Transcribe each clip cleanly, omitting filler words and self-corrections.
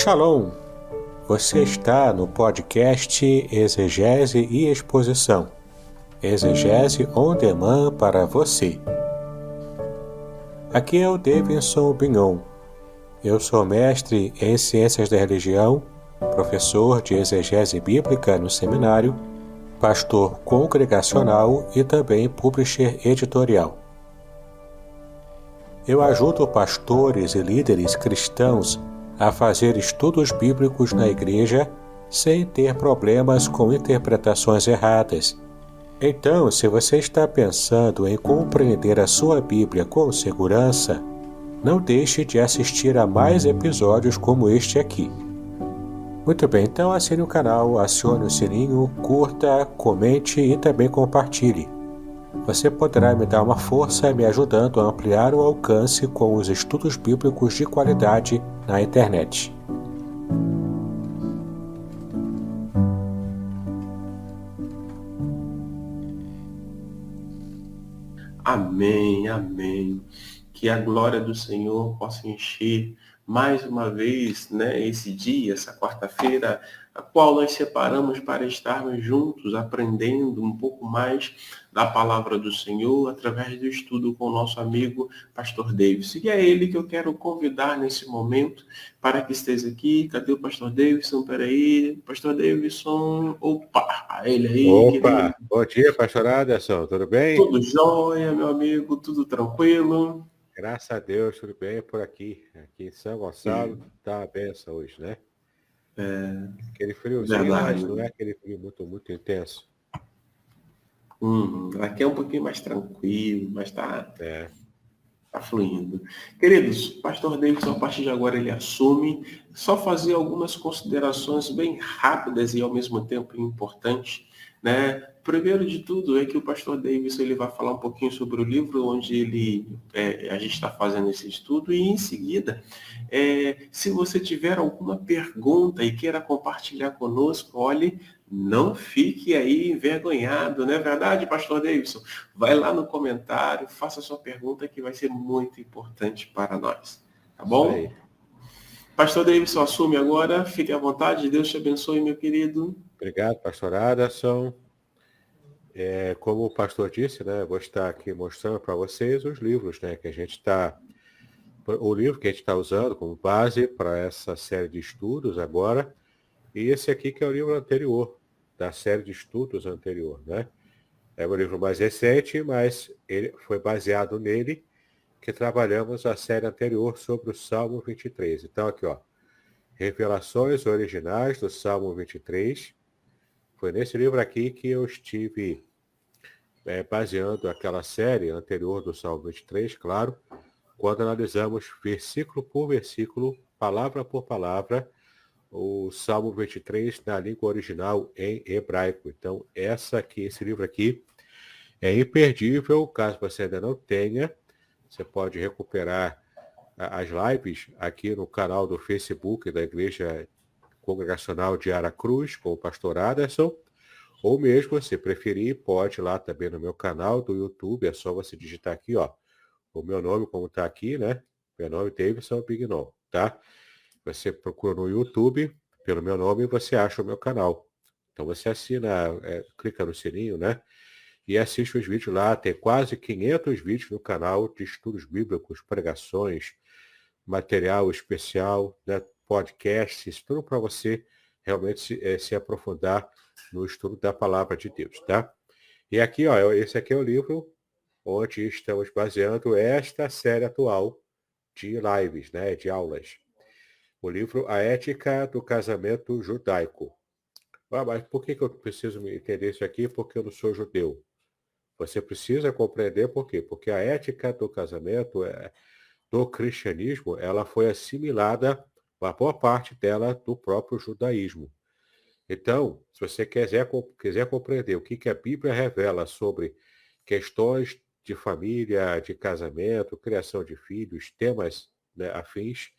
Shalom! Você está no podcast Exegese e Exposição. Exegese on demand para você. Aqui é o Davidson Bignon. Eu sou mestre em Ciências da Religião, professor de Exegese Bíblica no seminário, pastor congregacional e também publisher editorial. Eu ajudo pastores e líderes cristãos a fazer estudos bíblicos na igreja sem ter problemas com interpretações erradas. Então, se você está pensando em compreender a sua Bíblia com segurança, não deixe de assistir a mais episódios como este aqui. Muito bem, então assine o canal, acione o sininho, curta, comente e também compartilhe. Você poderá me dar uma força me ajudando a ampliar o alcance com os estudos bíblicos de qualidade na internet. Amém, amém. Que a glória do Senhor possa encher mais uma vez, esse dia, essa quarta-feira, a qual nós separamos para estarmos juntos, aprendendo um pouco mais da palavra do Senhor, através do estudo com o nosso amigo Pastor Davidson. E é ele que eu quero convidar nesse momento para que esteja aqui. Cadê o Pastor Davidson? Peraí, Pastor Davidson. Opa, ele aí. Opa, bom dia, Pastor Aderson, tudo bem? Tudo jóia, meu amigo, tudo tranquilo. Graças a Deus, tudo bem por aqui. Aqui em São Gonçalo, tá a benção hoje, né? Aquele friozinho, Verdade. mas não é aquele frio muito intenso. Aqui é um pouquinho mais tranquilo, mas tá fluindo. Queridos, Pastor Davidson, a partir de agora ele assume. Só fazer algumas considerações bem rápidas e ao mesmo tempo importantes, né? Primeiro de tudo é que o Pastor Davidson ele vai falar um pouquinho sobre o livro onde a gente está fazendo esse estudo e em seguida, se você tiver alguma pergunta e queira compartilhar conosco, olhe, não fique aí envergonhado, não é verdade, Pastor Davidson? Vai lá no comentário, faça sua pergunta que vai ser muito importante para nós, tá bom? Isso aí. Pastor Davidson, assume agora, fique à vontade, Deus te abençoe, meu querido. Obrigado, Pastor Aderson. Como o pastor disse, né, vou estar aqui mostrando para vocês os livros, né, que a gente está... O livro que a gente está usando como base para essa série de estudos agora, e esse aqui que é o livro anterior, da série de estudos anterior, né? É um livro mais recente, mas ele foi baseado nele que trabalhamos a série anterior sobre o Salmo 23. Então aqui, ó, Revelações Originais do Salmo 23. Foi nesse livro aqui que eu estive baseando aquela série anterior do Salmo 23, claro, quando analisamos versículo por versículo, palavra por palavra, o Salmo 23 na língua original em hebraico. Então, esse livro aqui é imperdível, caso você ainda não tenha. Você pode recuperar as lives aqui no canal do Facebook da Igreja Congregacional de Aracruz, com o pastor Aderson, ou mesmo, se preferir, pode ir lá também no meu canal do YouTube, é só você digitar aqui, ó, o meu nome como está aqui, né? Meu nome é Davidson Bignon, tá? Você procura no YouTube, pelo meu nome, e você acha o meu canal. Então você assina, clica no sininho, né? E assiste os vídeos lá. Tem quase 500 vídeos no canal de estudos bíblicos, pregações, material especial, né? Podcasts, tudo para você realmente se aprofundar no estudo da palavra de Deus, tá? E aqui, ó, esse aqui é o livro onde estamos baseando esta série atual de lives, né? De aulas. O livro A Ética do Casamento Judaico. Mas por que eu preciso entender isso aqui? Porque eu não sou judeu. Você precisa compreender por quê? Porque a ética do casamento do cristianismo, ela foi assimilada, uma boa parte dela, do próprio judaísmo. Então, se você quiser compreender o que a Bíblia revela sobre questões de família, de casamento, criação de filhos, temas, né, afins,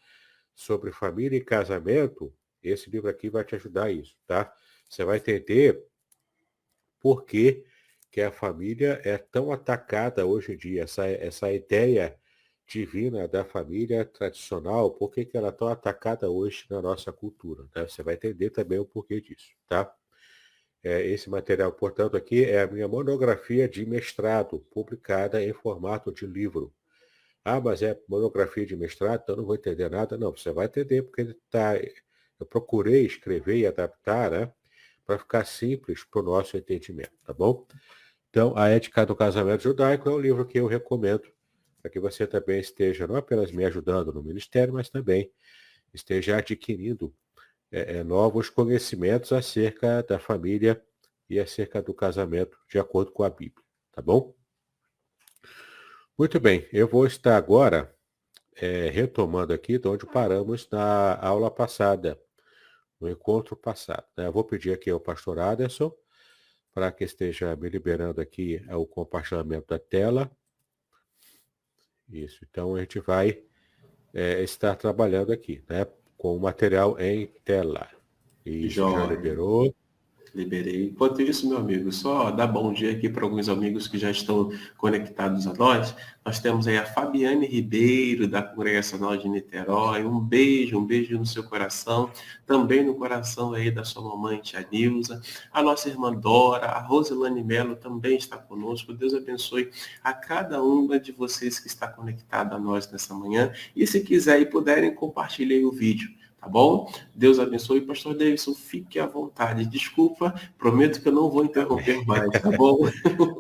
sobre família e casamento, esse livro aqui vai te ajudar a isso, tá? Você vai entender por que a família é tão atacada hoje em dia, essa ideia divina da família tradicional, por que ela é tão atacada hoje na nossa cultura, né? Você vai entender também o porquê disso, tá? Esse material, portanto, aqui é a minha monografia de mestrado, publicada em formato de livro. Ah, mas é monografia de mestrado, então eu não vou entender nada. Não, você vai entender, porque eu procurei escrever e adaptar, né, para ficar simples para o nosso entendimento, tá bom? Então, A Ética do Casamento Judaico é um livro que eu recomendo para que você também esteja não apenas me ajudando no ministério, mas também esteja adquirindo novos conhecimentos acerca da família e acerca do casamento de acordo com a Bíblia, tá bom? Muito bem, eu vou estar agora retomando aqui de onde paramos na aula passada, no encontro passado, né? Eu vou pedir aqui ao pastor Aderson para que esteja me liberando aqui o compartilhamento da tela. Isso, então a gente vai estar trabalhando aqui, né, com o material em tela. Isso, já liberou. Liberei. Enquanto isso, meu amigo, só dar bom dia aqui para alguns amigos que já estão conectados a nós. Nós temos aí a Fabiane Ribeiro, da Congregacional de Niterói. Um beijo no seu coração. Também no coração aí da sua mamãe, tia Nilza. A nossa irmã Dora, a Roselane Mello também está conosco. Deus abençoe a cada uma de vocês que está conectada a nós nessa manhã. E se quiser e puderem, compartilhem o vídeo. Tá bom? Deus abençoe. Pastor Davidson, fique à vontade. Desculpa, prometo que eu não vou interromper mais, tá bom?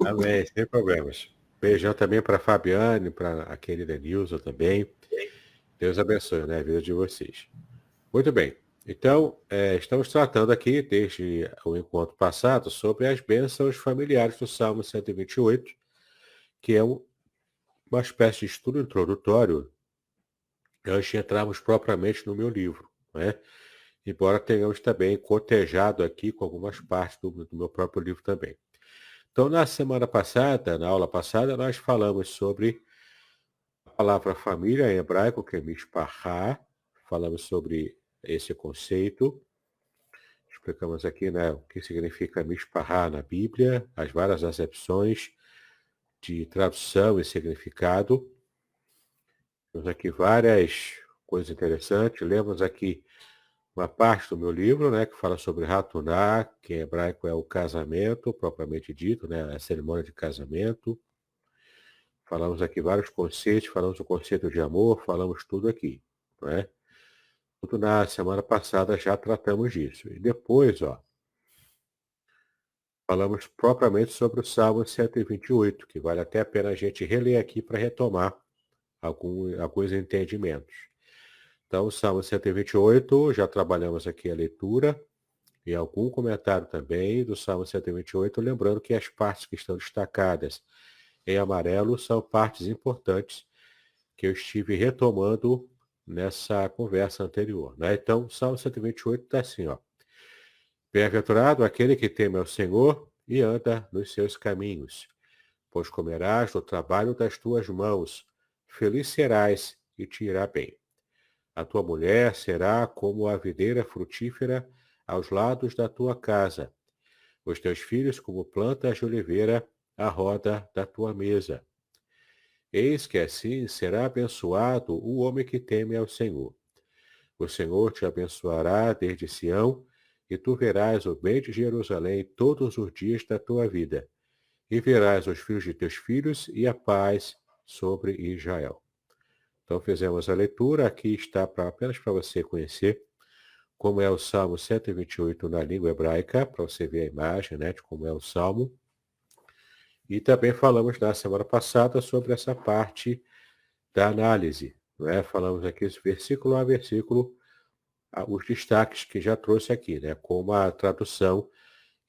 Amém, sem problemas. Beijão também para a Fabiane, para a querida Nilza também. Deus abençoe, né, a vida de vocês. Muito bem. Então, estamos tratando aqui, desde o encontro passado, sobre as bênçãos familiares do Salmo 128, que é uma espécie de estudo introdutório antes de entrarmos propriamente no meu livro, né? Embora tenhamos também cotejado aqui com algumas partes do meu próprio livro também. Então, na semana passada, na aula passada, nós falamos sobre a palavra família em hebraico, que é mishpachá. Falamos sobre esse conceito. Explicamos aqui, né, o que significa mishpachá na Bíblia, as várias acepções de tradução e significado. Temos aqui várias coisas interessantes. Lemos aqui uma parte do meu livro, né, que fala sobre Hatuná, que em hebraico é o casamento, propriamente dito, né, a cerimônia de casamento. Falamos aqui vários conceitos, falamos do conceito de amor, falamos tudo aqui, né? Tudo na semana passada já tratamos disso. E depois, falamos propriamente sobre o Salmo 128, que vale até a pena a gente reler aqui para retomar alguns entendimentos. Então, o Salmo 128, já trabalhamos aqui a leitura e algum comentário também do Salmo 128, lembrando que as partes que estão destacadas em amarelo são partes importantes que eu estive retomando nessa conversa anterior, né? Então, o Salmo 128 está assim, Bem-aventurado aquele que teme ao Senhor e anda nos seus caminhos, pois comerás do trabalho das tuas mãos, feliz serás e te irá bem. A tua mulher será como a videira frutífera aos lados da tua casa, os teus filhos como plantas de oliveira à roda da tua mesa. Eis que assim será abençoado o homem que teme ao Senhor. O Senhor te abençoará desde Sião, e tu verás o bem de Jerusalém todos os dias da tua vida, e verás os filhos de teus filhos e a paz sobre Israel. Então fizemos a leitura, aqui está apenas para você conhecer como é o Salmo 128 na língua hebraica, para você ver a imagem, né, de como é o Salmo. E também falamos na semana passada sobre essa parte da análise, né? Falamos aqui versículo a versículo, os destaques que já trouxe aqui, né? Como a tradução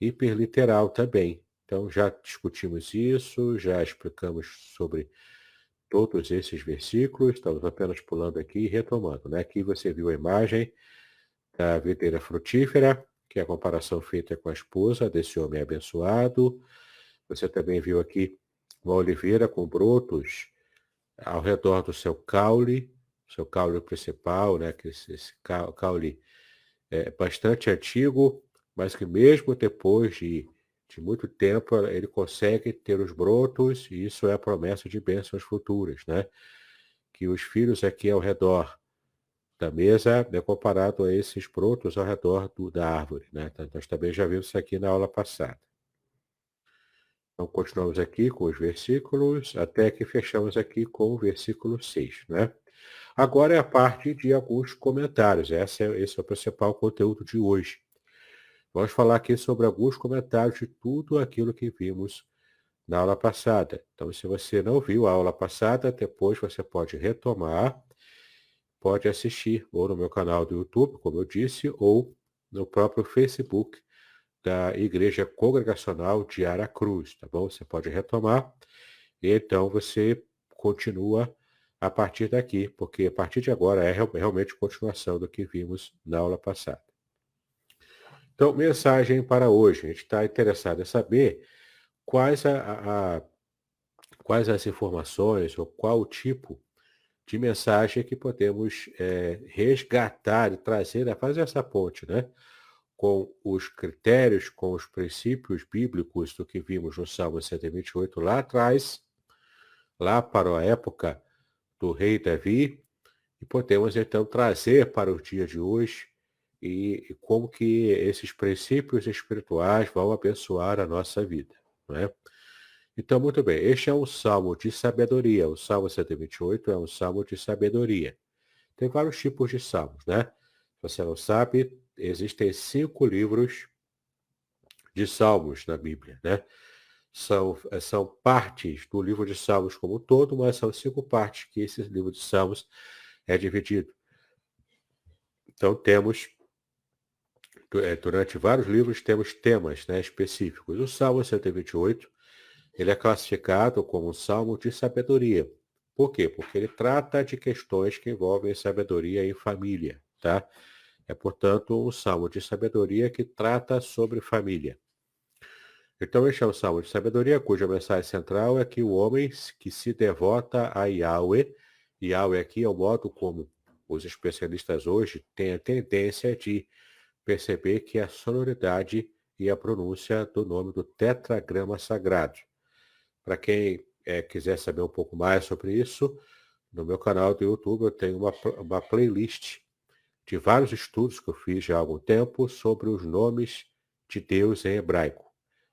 hiperliteral também. Então já discutimos isso, já explicamos sobre todos esses versículos, estamos apenas pulando aqui e retomando, né? Aqui você viu a imagem da videira frutífera, que é a comparação feita com a esposa desse homem abençoado. Você também viu aqui uma oliveira com brotos ao redor do seu caule principal, né? Que esse caule é bastante antigo, mas que mesmo depois de muito tempo ele consegue ter os brotos, e isso é a promessa de bênçãos futuras, né? que os filhos aqui ao redor da mesa é comparado a esses brotos ao redor da árvore, né? Nós também já vimos isso aqui na aula passada. Então, continuamos aqui com os versículos, até que fechamos aqui com o versículo 6, né? Agora é a parte de alguns comentários. Esse é o principal conteúdo de hoje. Vamos falar aqui sobre alguns comentários de tudo aquilo que vimos na aula passada. Então, se você não viu a aula passada, depois você pode retomar, pode assistir ou no meu canal do YouTube, como eu disse, ou no próprio Facebook da Igreja Congregacional de Aracruz, tá bom? Você pode retomar e então você continua a partir daqui, porque a partir de agora é realmente continuação do que vimos na aula passada. Então, mensagem para hoje. A gente está interessado em saber quais as informações ou qual o tipo de mensagem que podemos resgatar e trazer, fazer essa ponte, né? Com os critérios, com os princípios bíblicos do que vimos no Salmo 128 lá atrás, lá para a época do rei Davi, e podemos então trazer para o dia de hoje e como que esses princípios espirituais vão abençoar a nossa vida, não é? Então, muito bem, este é um salmo de sabedoria. O Salmo 128 é um salmo de sabedoria. Tem vários tipos de salmos, né? Se você não sabe, existem 5 livros de salmos na Bíblia, né? São partes do livro de salmos como um todo, mas são 5 partes que esse livro de salmos é dividido. Então, temos, durante vários livros, temos temas, né, específicos. O Salmo 128, ele é classificado como um salmo de sabedoria. Por quê? Porque ele trata de questões que envolvem sabedoria em família, tá? É, portanto, um salmo de sabedoria que trata sobre família. Então, este é um salmo de sabedoria, cuja mensagem central é que o homem que se devota a Yahweh, Yahweh aqui é o modo como os especialistas hoje têm a tendência de perceber que é a sonoridade e a pronúncia do nome do tetragrama sagrado. Para quem quiser saber um pouco mais sobre isso, no meu canal do YouTube eu tenho uma playlist de vários estudos que eu fiz já há algum tempo sobre os nomes de Deus em hebraico.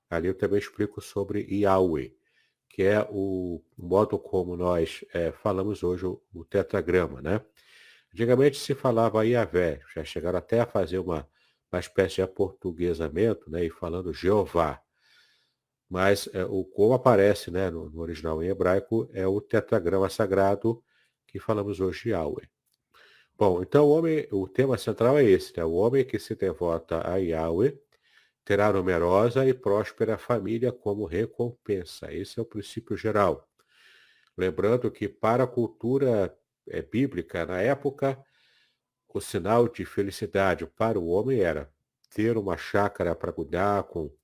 Ali eu também explico sobre Yahweh, que é o modo como nós falamos hoje o tetragrama, né? Antigamente se falava Yahvé, já chegaram até a fazer uma espécie de aportuguesamento, né? E falando Jeová. Mas como aparece, né, no original em hebraico, é o tetragrama sagrado que falamos hoje, Yahweh. Bom, então o tema central é esse, né? O homem que se devota a Yahweh terá numerosa e próspera família como recompensa. Esse é o princípio geral. Lembrando que para a cultura bíblica, na época, o sinal de felicidade para o homem era ter uma chácara para cuidar, com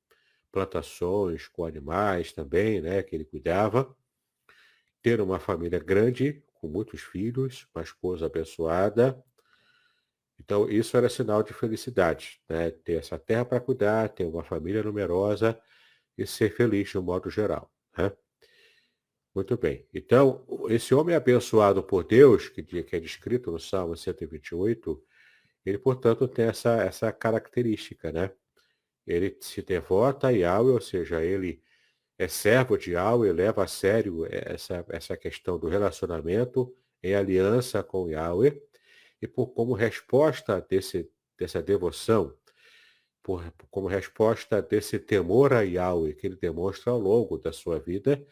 plantações, com animais também, né, que ele cuidava, ter uma família grande, com muitos filhos, uma esposa abençoada. Então, isso era sinal de felicidade, né? Ter essa terra para cuidar, ter uma família numerosa e ser feliz de um modo geral, né? Muito bem. Então, esse homem abençoado por Deus, que é descrito no Salmo 128, ele, portanto, tem essa característica, né? Ele se devota a Yahweh, ou seja, ele é servo de Yahweh, leva a sério essa questão do relacionamento em aliança com Yahweh, e como resposta dessa devoção, como resposta desse temor a Yahweh que ele demonstra ao longo da sua vida,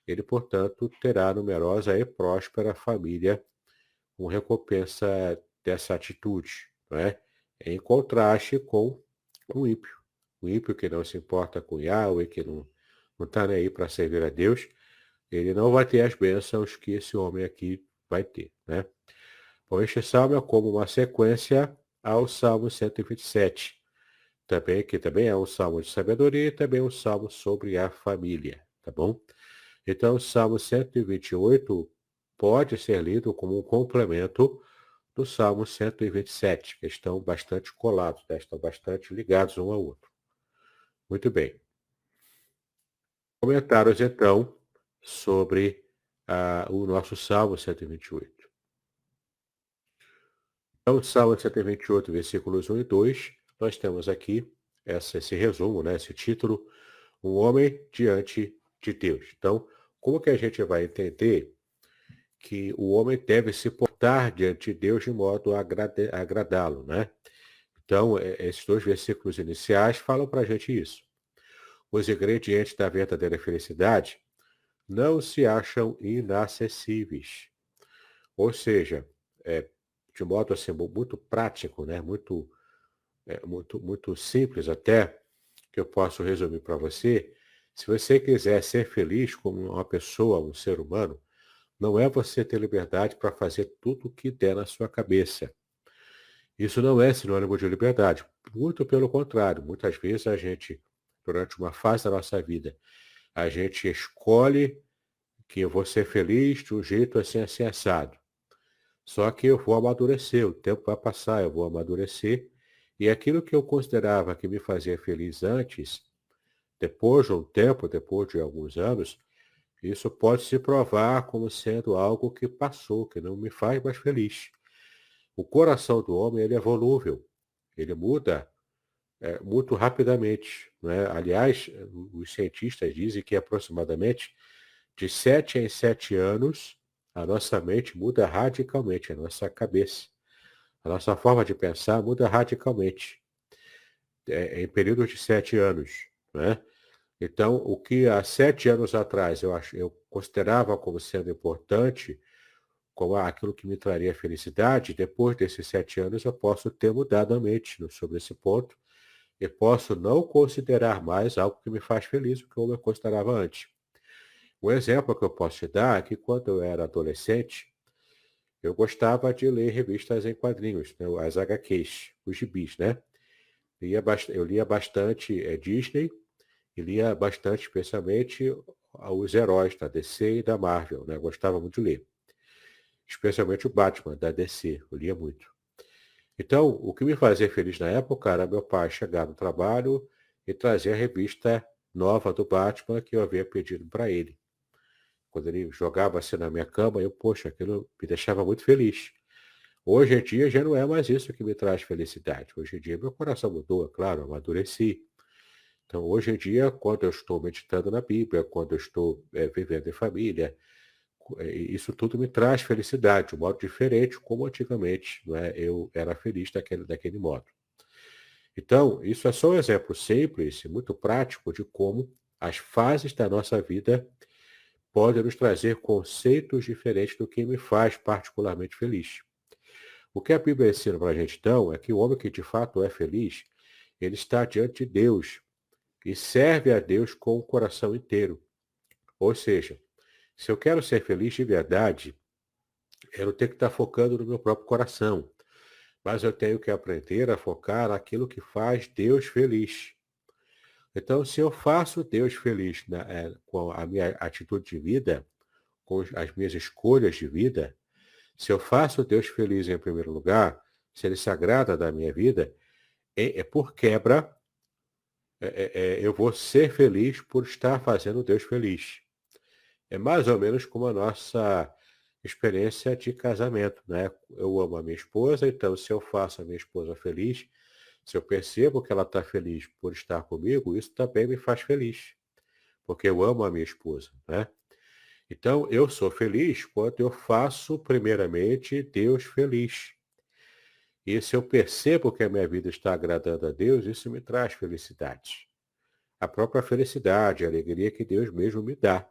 ele, portanto, terá numerosa e próspera família, com recompensa dessa atitude, não é? Em contraste com o ímpio. O ímpio que não se importa com Yahweh, que não está nem aí para servir a Deus, ele não vai ter as bênçãos que esse homem aqui vai ter, né? Bom, este salmo é como uma sequência ao Salmo 127, que também é um salmo de sabedoria e também um salmo sobre a família, tá bom? Então, o Salmo 128 pode ser lido como um complemento do Salmo 127, que estão bastante colados, né? Estão bastante ligados um ao outro. Muito bem. Comentários, então, sobre o nosso Salmo 128. Então, Salmo 128, versículos 1 e 2, nós temos aqui esse resumo, né, esse título, um homem diante de Deus. Então, como que a gente vai entender que o homem deve se portar diante de Deus de modo a agradá-lo, né? Então, esses 2 versículos iniciais falam para a gente isso. Os ingredientes da verdadeira felicidade não se acham inacessíveis. Ou seja, de modo assim, muito prático, né? Muito simples até, que eu posso resumir para você. Se você quiser ser feliz como uma pessoa, um ser humano, não é você ter liberdade para fazer tudo o que der na sua cabeça. Isso não é sinônimo de liberdade. Muito pelo contrário. Muitas vezes a gente, durante uma fase da nossa vida, a gente escolhe que eu vou ser feliz de um jeito assim, assim, assado. Só que eu vou amadurecer, o tempo vai passar, eu vou amadurecer. E aquilo que eu considerava que me fazia feliz antes, depois de um tempo, depois de alguns anos, isso pode se provar como sendo algo que passou, que não me faz mais feliz. O coração do homem ele é volúvel, ele muda muito rapidamente. Né? Aliás, os cientistas dizem que aproximadamente de 7 em 7 anos a nossa mente muda radicalmente, a nossa cabeça. A nossa forma de pensar muda radicalmente em períodos de 7 anos. Né? Então, o que há 7 anos atrás eu considerava como sendo importante, como aquilo que me traria felicidade, depois desses 7 anos eu posso ter mudado a mente sobre esse ponto e posso não considerar mais algo que me faz feliz, o que eu considerava antes. Um exemplo que eu posso te dar é que quando eu era adolescente, eu gostava de ler revistas em quadrinhos, né, as HQs, os gibis, né? Eu lia bastante Disney e lia bastante, especialmente, os heróis da DC e da Marvel, né? Eu gostava muito de ler. Especialmente o Batman, da DC, eu lia muito. Então, o que me fazia feliz na época era meu pai chegar no trabalho e trazer a revista nova do Batman que eu havia pedido para ele. Quando ele jogava assim na minha cama, poxa, aquilo me deixava muito feliz. Hoje em dia já não é mais isso que me traz felicidade. Hoje em dia meu coração mudou, é claro, eu amadureci. Então, hoje em dia, quando eu estou meditando na Bíblia, quando eu estou vivendo em família, isso tudo me traz felicidade, de um modo diferente, como antigamente, não é? Eu era feliz daquele modo. Então, isso é só um exemplo simples e muito prático de como as fases da nossa vida podem nos trazer conceitos diferentes do que me faz particularmente feliz. O que a Bíblia ensina para a gente, então, é que o homem que de fato é feliz, ele está diante de Deus e serve a Deus com o coração inteiro. Ou seja, se eu quero ser feliz de verdade, eu não tenho que estar focando no meu próprio coração, mas eu tenho que aprender a focar naquilo que faz Deus feliz. Então, se eu faço Deus feliz com a minha atitude de vida, com as minhas escolhas de vida, se eu faço Deus feliz em primeiro lugar, se Ele se agrada da minha vida, por quebra, eu vou ser feliz por estar fazendo Deus feliz. É mais ou menos como a nossa experiência de casamento, né? Eu amo a minha esposa, então se eu faço a minha esposa feliz, se eu percebo que ela está feliz por estar comigo, isso também me faz feliz, porque eu amo a minha esposa, né? Então, eu sou feliz quando eu faço, primeiramente, Deus feliz. E se eu percebo que a minha vida está agradando a Deus, isso me traz felicidade. A própria felicidade, a alegria que Deus mesmo me dá.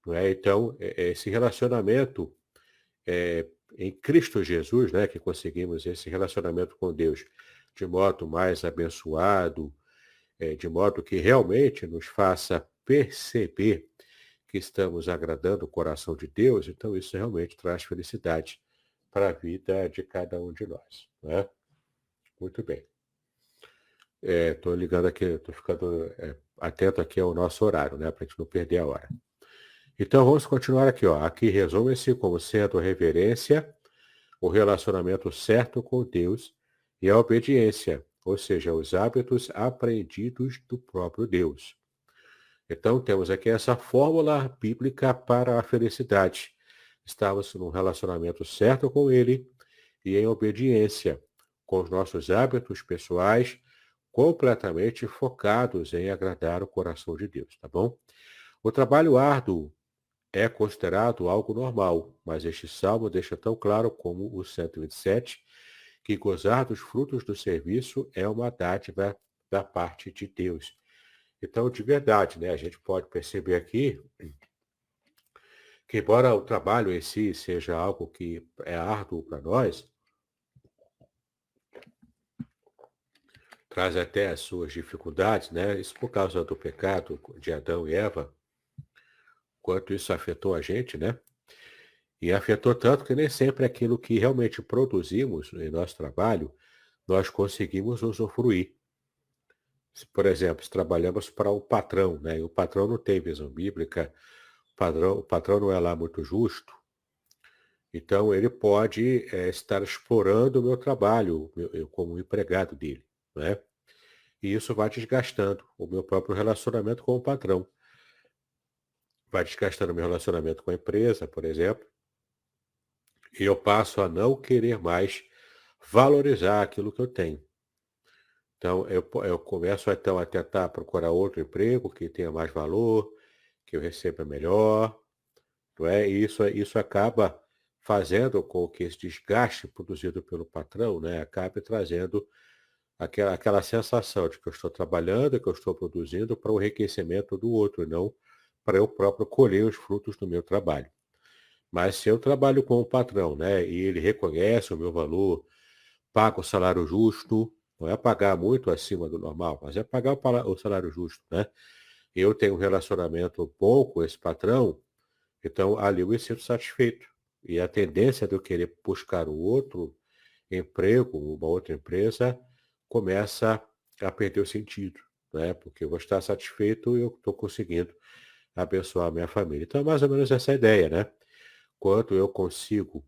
Não é? Então, esse relacionamento em Cristo Jesus, né, que conseguimos esse relacionamento com Deus de modo mais abençoado, de modo que realmente nos faça perceber que estamos agradando o coração de Deus, então isso realmente traz felicidade para a vida de cada um de nós. Né? Muito bem. Estou ligando aqui, estou ficando atento aqui ao nosso horário, né, para a gente não perder a hora. Então vamos continuar aqui. Ó. Aqui resume-se como sendo a reverência, o relacionamento certo com Deus e a obediência, ou seja, os hábitos aprendidos do próprio Deus. Então, temos aqui essa fórmula bíblica para a felicidade. Estarmos num relacionamento certo com Ele e em obediência, com os nossos hábitos pessoais completamente focados em agradar o coração de Deus, tá bom? O trabalho árduo é considerado algo normal, mas este salmo deixa tão claro como o 127 que gozar dos frutos do serviço é uma dádiva da parte de Deus. Então, de verdade, né, a gente pode perceber aqui que, embora o trabalho em si seja algo que é árduo para nós, traz até as suas dificuldades, né? Isso por causa do pecado de Adão e Eva, quanto isso afetou a gente, né? E afetou tanto que nem sempre aquilo que realmente produzimos em nosso trabalho, nós conseguimos usufruir. Por exemplo, se trabalhamos para um patrão, né? E o patrão não tem visão bíblica, o patrão não é lá muito justo, então ele pode estar explorando o meu trabalho, eu como empregado dele, né? E isso vai desgastando o meu próprio relacionamento com o patrão. Vai desgastando o meu relacionamento com a empresa, por exemplo, e eu passo a não querer mais valorizar aquilo que eu tenho. Então, eu começo então a tentar procurar outro emprego que tenha mais valor, que eu receba melhor, não é? E isso acaba fazendo com que esse desgaste produzido pelo patrão, né, acabe trazendo aquela sensação de que eu estou trabalhando, que eu estou produzindo para o enriquecimento do outro, e não para eu próprio colher os frutos do meu trabalho. Mas se eu trabalho com o patrão, né, e ele reconhece o meu valor, paga o salário justo, não é pagar muito acima do normal, mas é pagar o salário justo, né? Eu tenho um relacionamento bom com esse patrão, então ali eu me sinto satisfeito. E a tendência de eu querer buscar um outro emprego, uma outra empresa, começa a perder o sentido, né? Porque eu vou estar satisfeito e eu estou conseguindo abençoar a minha família. Então é mais ou menos essa ideia, né? Quanto eu consigo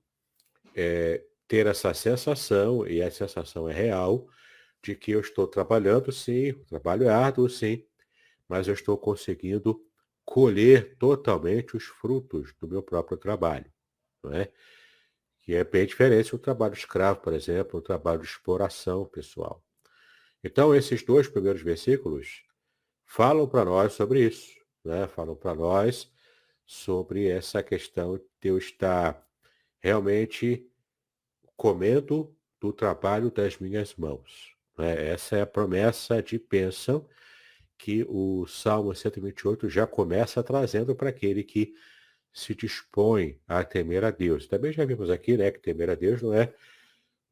ter essa sensação, e a sensação é real, de que eu estou trabalhando, sim, o trabalho é árduo, sim, mas eu estou conseguindo colher totalmente os frutos do meu próprio trabalho, não é? Que é bem diferente do trabalho escravo, por exemplo, o trabalho de exploração pessoal. Então, esses dois primeiros versículos falam para nós sobre isso, né? Falam para nós sobre essa questão de eu estar realmente comendo do trabalho das minhas mãos, né? Essa é a promessa de bênção que o Salmo 128 já começa trazendo para aquele que se dispõe a temer a Deus. Também já vimos aqui, né, que temer a Deus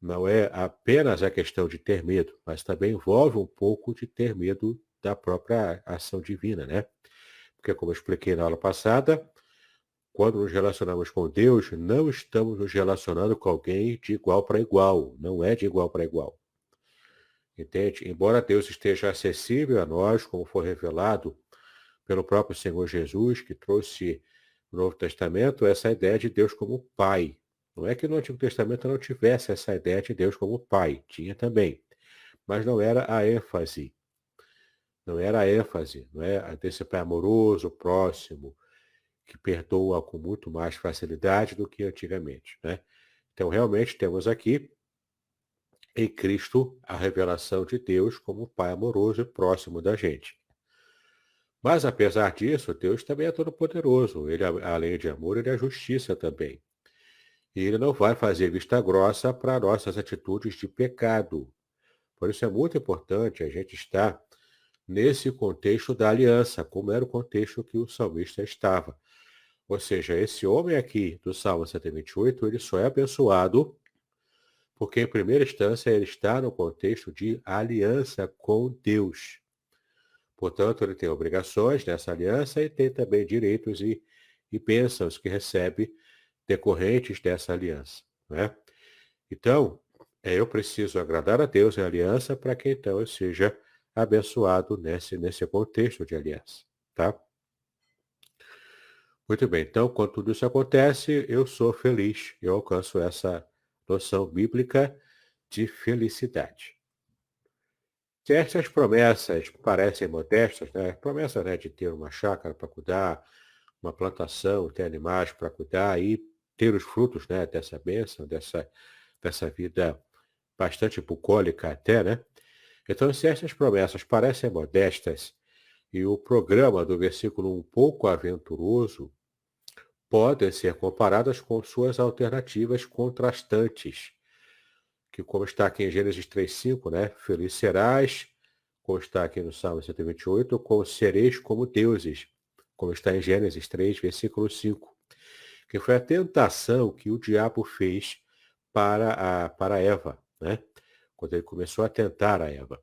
não é apenas a questão de ter medo, mas também envolve um pouco de ter medo da própria ação divina, né? Porque, como eu expliquei na aula passada, quando nos relacionamos com Deus, não estamos nos relacionando com alguém de igual para igual, não é de igual para igual. Entende? Embora Deus esteja acessível a nós, como foi revelado pelo próprio Senhor Jesus, que trouxe no Novo Testamento essa ideia de Deus como Pai. Não é que no Antigo Testamento não tivesse essa ideia de Deus como Pai, tinha também, mas não era a ênfase. Não era a ênfase, não é? Desse Pai amoroso, próximo, que perdoa com muito mais facilidade do que antigamente, né? Então, realmente temos aqui em Cristo a revelação de Deus como Pai amoroso e próximo da gente. Mas, apesar disso, Deus também é todo-poderoso. Ele, além de amor, ele é justiça também. E ele não vai fazer vista grossa para nossas atitudes de pecado. Por isso é muito importante a gente estar nesse contexto da aliança, como era o contexto que o salmista estava. Ou seja, esse homem aqui do Salmo 128, ele só é abençoado porque, em primeira instância, ele está no contexto de aliança com Deus. Portanto, ele tem obrigações nessa aliança e tem também direitos e bênçãos que recebe decorrentes dessa aliança, né? Então, eu preciso agradar a Deus em aliança para que então eu seja abençoado nesse contexto de aliança, tá? Muito bem, então, quando tudo isso acontece, eu sou feliz, eu alcanço essa noção bíblica de felicidade. Se essas promessas parecem modestas, né? Promessas, né, de ter uma chácara para cuidar, uma plantação, ter animais para cuidar e ter os frutos, né, dessa bênção, dessa vida bastante bucólica até, né? Então, se essas promessas parecem modestas e o programa do versículo um pouco aventuroso, podem ser comparadas com suas alternativas contrastantes, que como está aqui em Gênesis 3:5, né? Feliz serás, como está aqui no Salmo 128, como sereis como deuses, como está em Gênesis 3, versículo 5, que foi a tentação que o diabo fez para Eva, né? Quando ele começou a tentar a Eva.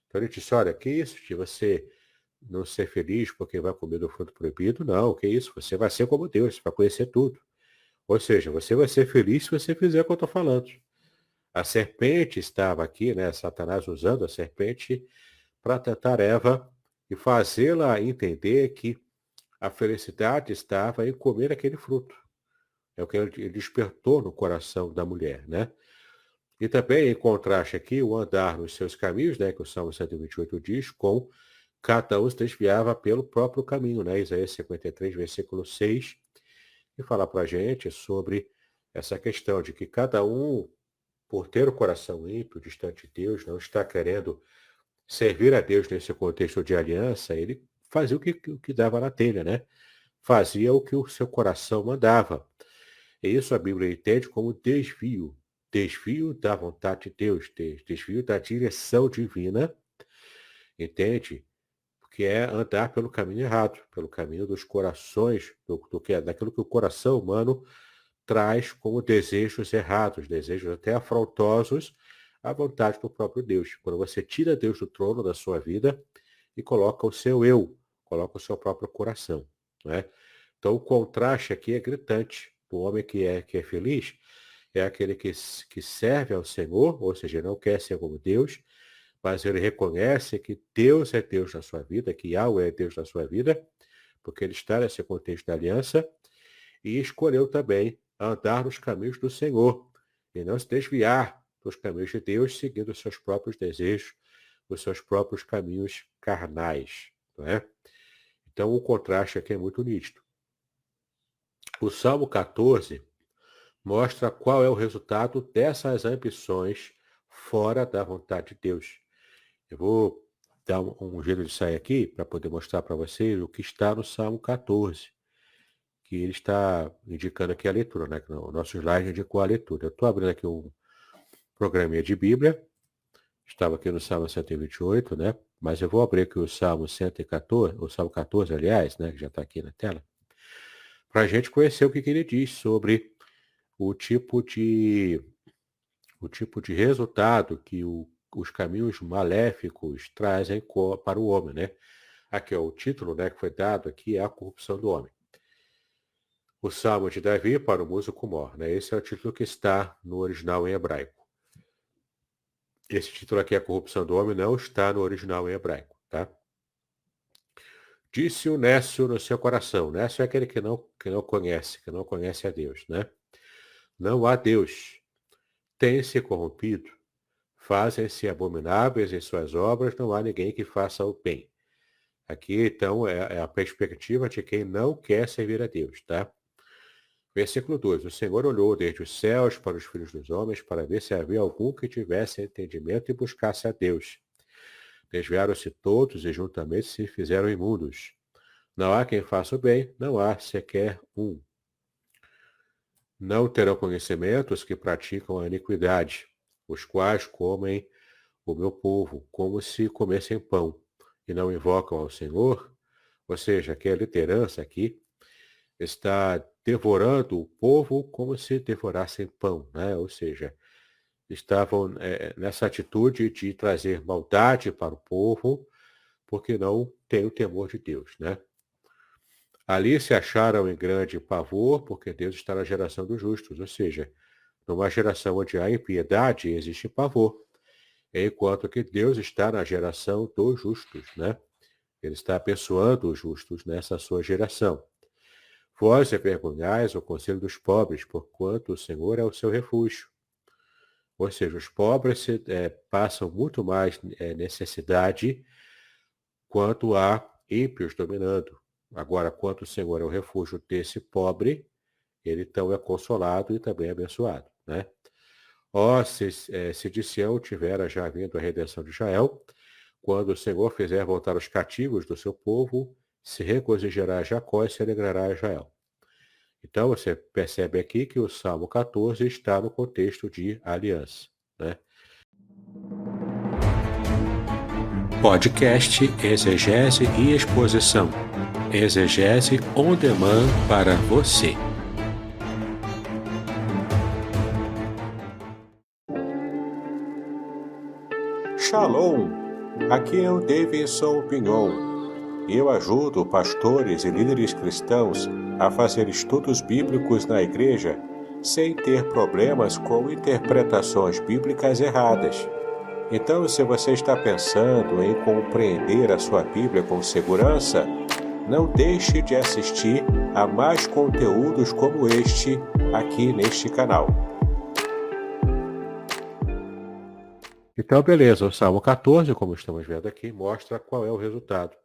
Então ele disse, olha, que isso de você não ser feliz porque vai comer do fruto proibido? Não, que isso, você vai ser como Deus, você vai conhecer tudo. Ou seja, você vai ser feliz se você fizer o que eu estou falando. A serpente estava aqui, né? Satanás usando a serpente para tentar Eva e fazê-la entender que a felicidade estava em comer aquele fruto. É o que ele despertou no coração da mulher, né? E também, em contraste aqui, o andar nos seus caminhos, né, que o Salmo 128 diz, com cada um se desviava pelo próprio caminho, né? Isaías 53, versículo 6, e fala para a gente sobre essa questão de que cada um, por ter o coração ímpio, distante de Deus, não está querendo servir a Deus nesse contexto de aliança, ele fazia o que dava na telha, né? Fazia o que o seu coração mandava. E isso a Bíblia entende como desvio. Desvio da vontade de Deus, desvio da direção divina, entende? Porque é andar pelo caminho errado, pelo caminho dos corações, daquilo que o coração humano traz como desejos errados, desejos até afrontosos à vontade do próprio Deus. Quando você tira Deus do trono da sua vida e coloca o seu eu, coloca o seu próprio coração, né? Então o contraste aqui é gritante. O homem que é feliz é aquele que serve ao Senhor, ou seja, não quer ser como Deus, mas ele reconhece que Deus é Deus na sua vida, que Yahweh é Deus na sua vida, porque ele está nesse contexto da aliança, e escolheu também andar nos caminhos do Senhor, e não se desviar dos caminhos de Deus, seguindo os seus próprios desejos, os seus próprios caminhos carnais. Não é? Então o contraste aqui é muito nítido. O Salmo 14 mostra qual é o resultado dessas ambições fora da vontade de Deus. Eu vou dar um jeito de sair aqui para poder mostrar para vocês o que está no Salmo 14, que ele está indicando aqui a leitura, né? O nosso slide indicou a leitura. Eu estou abrindo aqui um programinha de Bíblia, estava aqui no Salmo 128, né? Mas eu vou abrir aqui o Salmo 114, o Salmo 14, aliás, né? Que já está aqui na tela, para a gente conhecer o que ele diz sobre o tipo de resultado que os caminhos maléficos trazem para o homem, né? Aqui, ó, o título, né, que foi dado aqui é a corrupção do homem. O Salmo de Davi para o músico mor, né? Esse é o título que está no original em hebraico. Esse título aqui, a corrupção do homem, não está no original em hebraico, tá? Disse o nécio no seu coração. Nécio é aquele que não conhece a Deus, né? Não há Deus. Tem-se corrompido. Fazem-se abomináveis em suas obras, não há ninguém que faça o bem. Aqui, então, é a perspectiva de quem não quer servir a Deus, tá? Versículo 2. O Senhor olhou desde os céus para os filhos dos homens para ver se havia algum que tivesse entendimento e buscasse a Deus. Desviaram-se todos e juntamente se fizeram imundos. Não há quem faça o bem, não há sequer um. Não terão conhecimento os que praticam a iniquidade, os quais comem o meu povo como se comessem pão e não invocam ao Senhor. Ou seja, que a liderança aqui está devorando o povo como se devorassem pão, né? Ou seja, estavam nessa atitude de trazer maldade para o povo, porque não tem o temor de Deus, né? Ali se acharam em grande pavor, porque Deus está na geração dos justos, ou seja, numa geração onde há impiedade, existe pavor, enquanto que Deus está na geração dos justos, né? Ele está abençoando os justos nessa sua geração. Vós envergonhais o conselho dos pobres, porquanto o Senhor é o seu refúgio. Ou seja, os pobres passam muito mais necessidade quanto há ímpios dominando. Agora, quanto o Senhor é o refúgio desse pobre, ele então é consolado e também abençoado, né? Ó, se de Sião tivera já vindo a redenção de Israel, quando o Senhor fizer voltar os cativos do seu povo, se regozijará Jacó e se alegrará Israel. Então você percebe aqui que o Salmo 14 está no contexto de aliança, né? Podcast Exegese e Exposição. Exegese on demand para você. Shalom! Aqui é o Davidson Pignon. Eu ajudo pastores e líderes cristãos a fazer estudos bíblicos na igreja sem ter problemas com interpretações bíblicas erradas. Então, se você está pensando em compreender a sua Bíblia com segurança, não deixe de assistir a mais conteúdos como este aqui neste canal. Então, beleza, o Salmo 14, como estamos vendo aqui, mostra qual é o resultado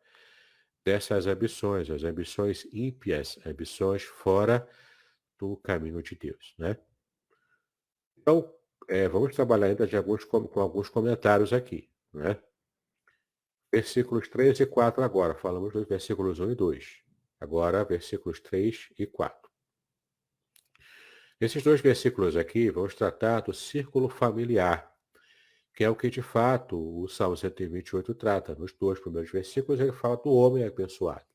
dessas ambições, as ambições ímpias, ambições fora do caminho de Deus, né? Então, vamos trabalhar ainda com alguns comentários aqui, né? Versículos 3 e 4 agora, falamos dos versículos 1 e 2. Agora, versículos 3 e 4. Esses dois versículos aqui vamos tratar do círculo familiar, que é o que de fato o Salmo 128 trata. Nos dois primeiros versículos ele fala do homem abençoado,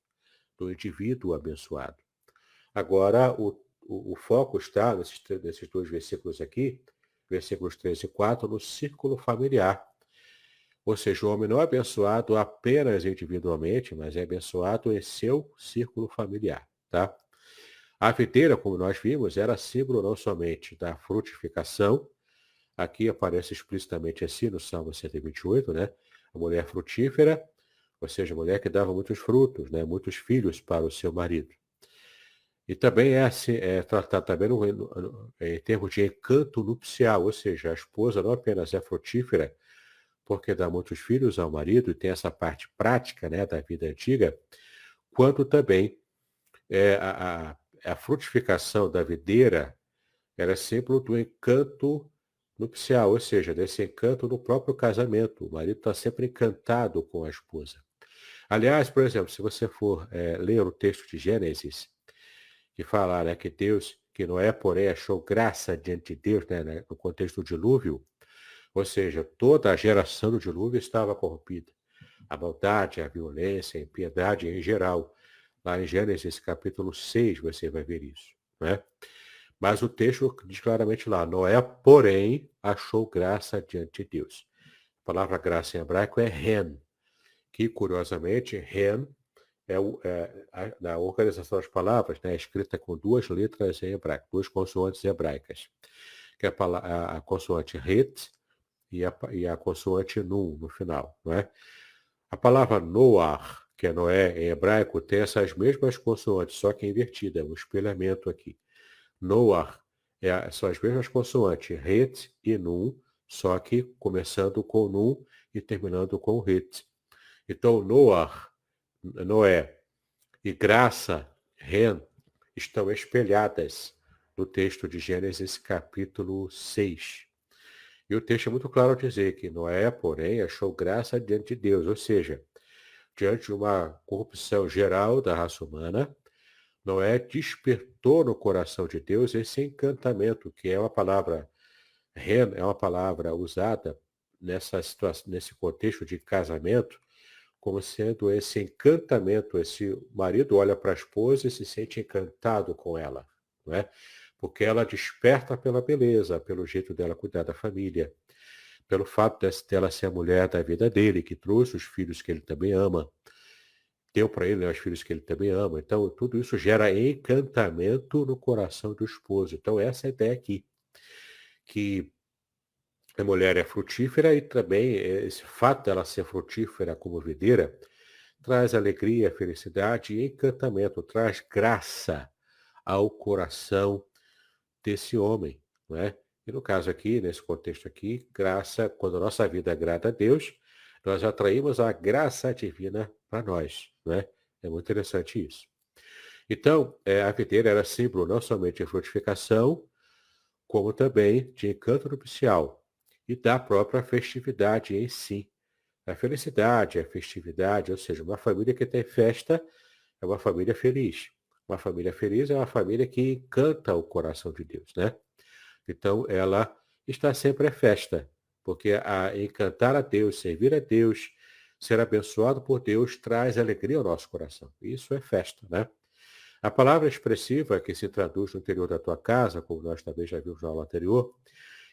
do indivíduo abençoado. Agora, o foco está nesses dois versículos aqui, versículos 3 e 4, no círculo familiar. Ou seja, o homem não é abençoado apenas individualmente, mas é abençoado em seu círculo familiar, tá? A videira, como nós vimos, era símbolo não somente da frutificação, aqui aparece explicitamente assim no Salmo 128, né? A mulher frutífera, ou seja, a mulher que dava muitos frutos, né? Muitos filhos para o seu marido. E também é tratado também em termos de encanto nupcial, ou seja, a esposa não apenas é frutífera, porque dá muitos filhos ao marido e tem essa parte prática, né, da vida antiga, quanto também a frutificação da videira era símbolo do encanto nupcial, ou seja, desse encanto no próprio casamento. O marido está sempre encantado com a esposa. Aliás, por exemplo, se você for ler o texto de Gênesis, que fala, né, que Deus, que Noé, porém, achou graça diante de Deus, né, no contexto do dilúvio, ou seja, toda a geração do dilúvio estava corrompida. A maldade, a violência, a impiedade em geral. Lá em Gênesis capítulo 6 você vai ver isso, né? Mas o texto diz claramente lá, Noé, porém, achou graça diante de Deus. A palavra graça em hebraico é ren, que curiosamente, ren na organização das palavras, né, é escrita com duas letras em hebraico, duas consoantes hebraicas, que é a consoante het e a consoante nun no final, não é? A palavra Noar, que é Noé em hebraico, tem essas mesmas consoantes, só que invertida, um espelhamento aqui. Noar são as mesmas consoantes, het e nun, só que começando com nun e terminando com het. Então, Noar, Noé e graça, ren, estão espelhadas no texto de Gênesis capítulo 6. E o texto é muito claro ao dizer que Noé, porém, achou graça diante de Deus, ou seja, diante de uma corrupção geral da raça humana, Noé despertou no coração de Deus esse encantamento, que é uma palavra, ren, é uma palavra usada nessa situação, nesse contexto de casamento, como sendo esse encantamento, esse marido olha para a esposa e se sente encantado com ela, não é? Porque ela desperta pela beleza, pelo jeito dela cuidar da família, pelo fato dela ser a mulher da vida dele, que trouxe os filhos que ele também ama, deu para ele, né, os filhos que ele também ama. Então, tudo isso gera encantamento no coração do esposo. Então, essa é a ideia aqui, que a mulher é frutífera e também esse fato dela ser frutífera como videira traz alegria, felicidade e encantamento, traz graça ao coração desse homem, não é? E no caso aqui, nesse contexto aqui, graça, quando a nossa vida agrada a Deus, nós atraímos a graça divina para nós, né? É muito interessante isso. Então, a videira era símbolo não somente de frutificação, como também de encanto nupcial e da própria festividade em si. A felicidade, a festividade, ou seja, uma família que tem festa é uma família feliz. Uma família feliz é uma família que encanta o coração de Deus, né? Então, ela está sempre à festa, porque a encantar a Deus, servir a Deus, ser abençoado por Deus, traz alegria ao nosso coração. Isso é festa, né? A palavra expressiva que se traduz no interior da tua casa, como nós também já vimos na aula anterior,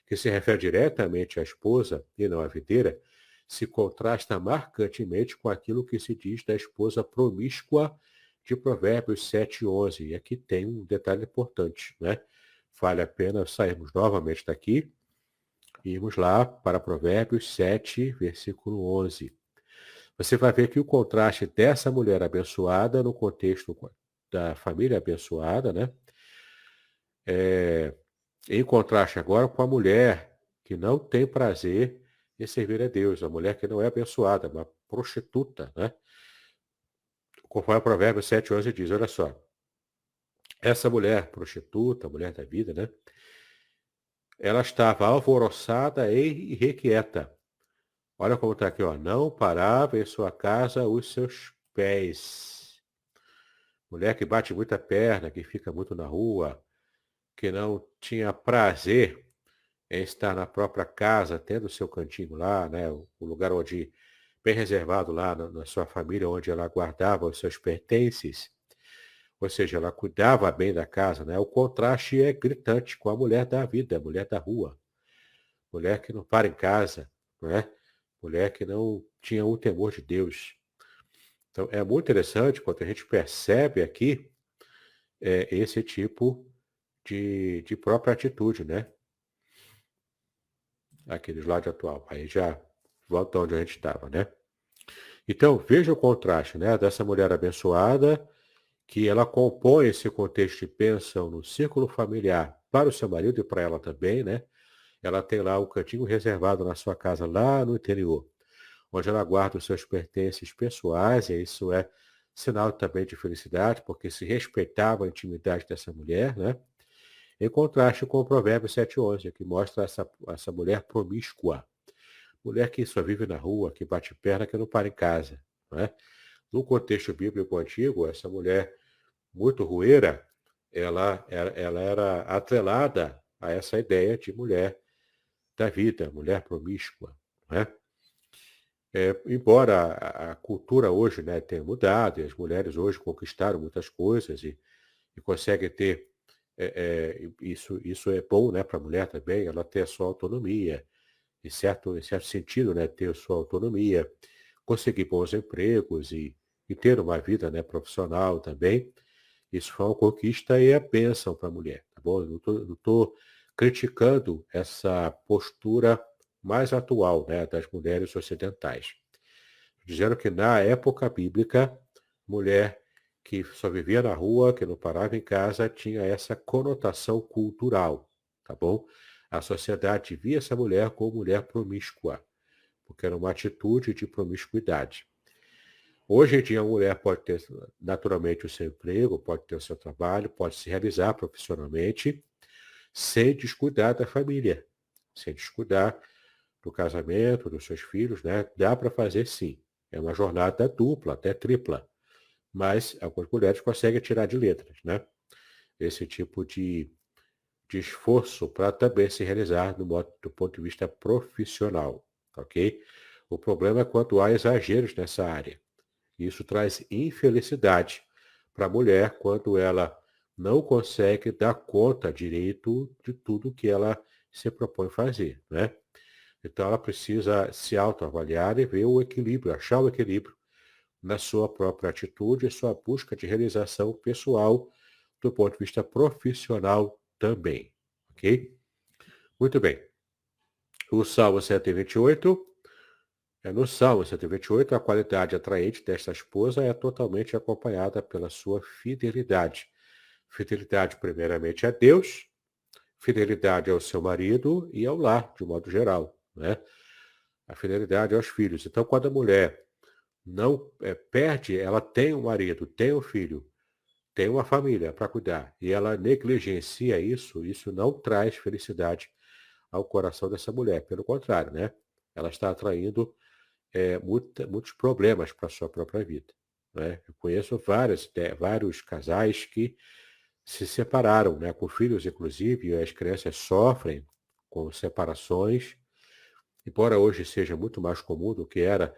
que se refere diretamente à esposa e não à videira, se contrasta marcantemente com aquilo que se diz da esposa promíscua de Provérbios 7:11. E aqui tem um detalhe importante, né? Vale a pena sairmos novamente daqui e irmos lá para Provérbios 7, versículo 11. Você vai ver que o contraste dessa mulher abençoada no contexto da família abençoada, né? Em contraste agora com a mulher que não tem prazer em servir a Deus, a mulher que não é abençoada, uma prostituta, né? Conforme o Provérbios 7:11 diz, olha só, essa mulher prostituta, mulher da vida, né? Ela estava alvoroçada e irrequieta. Olha como está aqui, ó. Não parava em sua casa os seus pés. Mulher que bate muita perna, que fica muito na rua, que não tinha prazer em estar na própria casa, tendo o seu cantinho lá, né? O lugar onde, bem reservado lá na sua família, onde ela guardava os seus pertences. Ou seja, ela cuidava bem da casa, né? O contraste é gritante com a mulher da vida, a mulher da rua. Mulher que não para em casa, né? Mulher que não tinha o temor de Deus. Então, é muito interessante quando a gente percebe aqui esse tipo de própria atitude, né? Aqui do slide atual. Aí já volta onde a gente estava, né? Então, veja o contraste, né? Dessa mulher abençoada, que ela compõe esse contexto de bênção no círculo familiar para o seu marido e para ela também, né? Ela tem lá um cantinho reservado na sua casa, lá no interior, onde ela guarda os seus pertences pessoais, e isso é sinal também de felicidade, porque se respeitava a intimidade dessa mulher, né? Em contraste com o Provérbio 7:11, que mostra essa mulher promíscua, mulher que só vive na rua, que bate perna, que não para em casa, né? No contexto bíblico antigo, essa mulher muito rueira, ela era atrelada a essa ideia de mulher da vida, mulher promíscua, né? Embora a cultura hoje, né, tenha mudado, e as mulheres hoje conquistaram muitas coisas e conseguem ter, isso é bom, né, para a mulher também, ela ter a sua autonomia, em certo sentido, né, ter a sua autonomia, conseguir bons empregos e ter uma vida, né, profissional também. Isso foi uma conquista e é bênção para a mulher, tá bom? Eu não estou criticando essa postura mais atual, né, das mulheres ocidentais. Dizendo que na época bíblica, mulher que só vivia na rua, que não parava em casa, tinha essa conotação cultural, tá bom? A sociedade via essa mulher como mulher promíscua, porque era uma atitude de promiscuidade. Hoje em dia, a mulher pode ter naturalmente o seu emprego, pode ter o seu trabalho, pode se realizar profissionalmente, sem descuidar da família, sem descuidar do casamento, dos seus filhos, né? Dá para fazer sim. É uma jornada dupla, até tripla. Mas algumas mulheres conseguem tirar de letras, né? Esse tipo de esforço para também se realizar do ponto de vista profissional, ok? O problema é quando há exageros nessa área. Isso traz infelicidade para a mulher quando ela não consegue dar conta direito de tudo que ela se propõe fazer, né? Então ela precisa se autoavaliar e ver o equilíbrio, achar o equilíbrio na sua própria atitude e sua busca de realização pessoal do ponto de vista profissional também, ok? Muito bem. O Salmo 128. No Salmo 128, a qualidade atraente desta esposa é totalmente acompanhada pela sua fidelidade. Fidelidade primeiramente a Deus fidelidade ao seu marido e ao lar, de modo geral, né? A fidelidade aos filhos. Então, quando a mulher não perde, ela tem um marido, tem um filho, tem uma família para cuidar, e ela negligencia isso, isso não traz felicidade ao coração dessa mulher. Pelo contrário, né? Ela está atraindo muitos problemas para a sua própria vida. Né? Eu conheço vários casais que se separaram, né? Com filhos, inclusive, e as crianças sofrem com separações, embora hoje seja muito mais comum do que era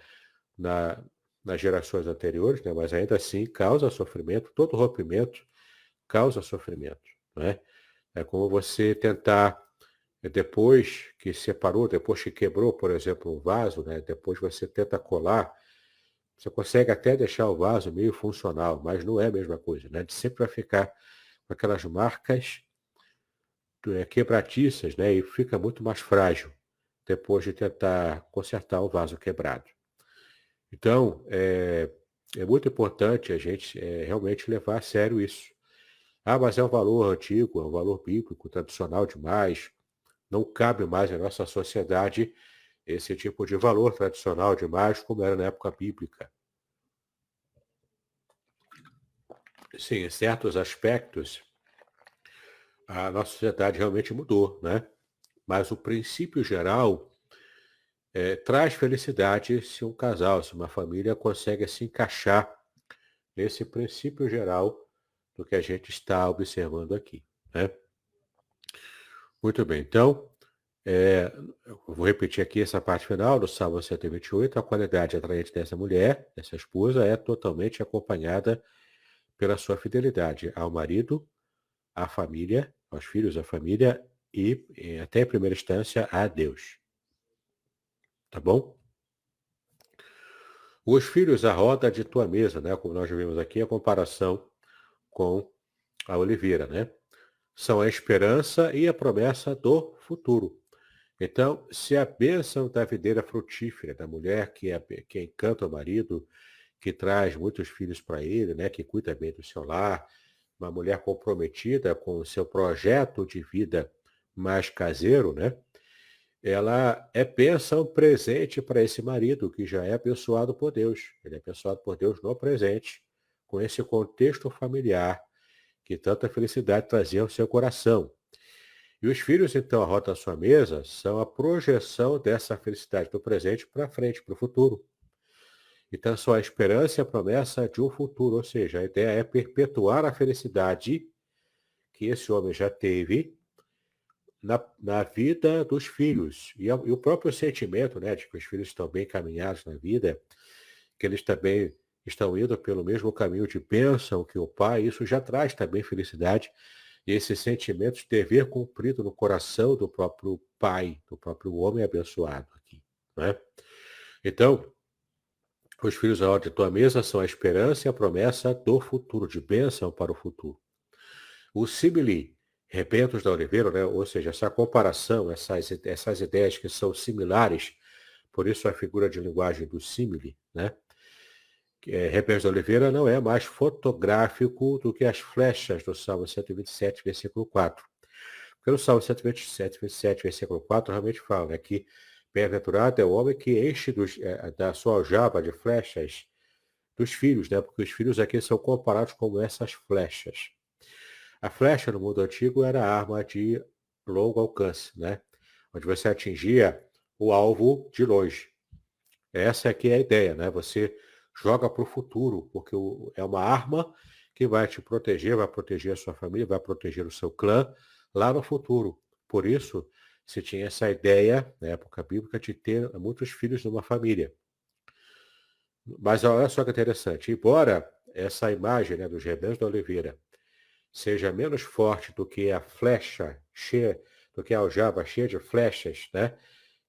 nas gerações anteriores, né? Mas ainda assim causa sofrimento, todo rompimento causa sofrimento. Né? É como você tentar, depois que separou, depois que quebrou, por exemplo, um vaso, né? Depois você tenta colar, você consegue até deixar o vaso meio funcional, mas não é a mesma coisa, né? Sempre vai ficar com aquelas marcas quebradiças, né? E fica muito mais frágil depois de tentar consertar o vaso quebrado. Então, é muito importante a gente realmente levar a sério isso. Ah, mas é um valor antigo, é um valor bíblico, tradicional demais. Não cabe mais na nossa sociedade esse tipo de valor tradicional demais, como era na época bíblica. Sim, em certos aspectos, a nossa sociedade realmente mudou, né? Mas o princípio geral traz felicidade se um casal, se uma família consegue se encaixar nesse princípio geral do que a gente está observando aqui, né? Muito bem, então, eu vou repetir aqui essa parte final do Salmo 128. A qualidade atraente dessa mulher, dessa esposa, é totalmente acompanhada pela sua fidelidade ao marido, à família, aos filhos, à família e, até em primeira instância, a Deus. Tá bom? Os filhos à roda de tua mesa, né? Como nós vimos aqui, a comparação com a oliveira, né? São a esperança e a promessa do futuro. Então, se a bênção da videira frutífera, da mulher que encanta o marido, que traz muitos filhos para ele, né? Que cuida bem do seu lar, uma mulher comprometida com o seu projeto de vida mais caseiro, né? Ela é bênção presente para esse marido que já é abençoado por Deus. Ele é abençoado por Deus no presente, com esse contexto familiar que tanta felicidade trazia ao seu coração. E os filhos, então, à rota da sua mesa, são a projeção dessa felicidade do presente para frente, para o futuro. Então, só a esperança e a promessa de um futuro, ou seja, a ideia é perpetuar a felicidade que esse homem já teve na vida dos filhos. E o próprio sentimento, né, de que os filhos estão bem caminhados na vida, que eles também estão indo pelo mesmo caminho de bênção que o pai, isso já traz também felicidade. E esse sentimento de dever cumprido no coração do próprio pai, do próprio homem abençoado aqui. Né? Então, os filhos à ordem de tua mesa são a esperança e a promessa do futuro, de bênção para o futuro. O simile, rebentos da oliveira, né? Ou seja, essa comparação, essas ideias que são similares, por isso a figura de linguagem do simile, né? Rebentos da oliveira não é mais fotográfico do que as flechas do Salmo 127, versículo 4. Porque no Salmo 127, versículo 4, realmente fala, né, que bem-aventurado é o homem que enche da sua aljava de flechas dos filhos, né? Porque os filhos aqui são comparados como essas flechas. A flecha no mundo antigo era a arma de longo alcance, né? Onde você atingia o alvo de longe. Essa aqui é a ideia, né? Você joga para o futuro, porque é uma arma que vai te proteger, vai proteger a sua família, vai proteger o seu clã lá no futuro. Por isso, se tinha essa ideia, na época bíblica, de ter muitos filhos numa família. Mas olha só que interessante. Embora essa imagem, né, dos rebentos da oliveira seja menos forte do que a flecha cheia, do que a aljava cheia de flechas, né?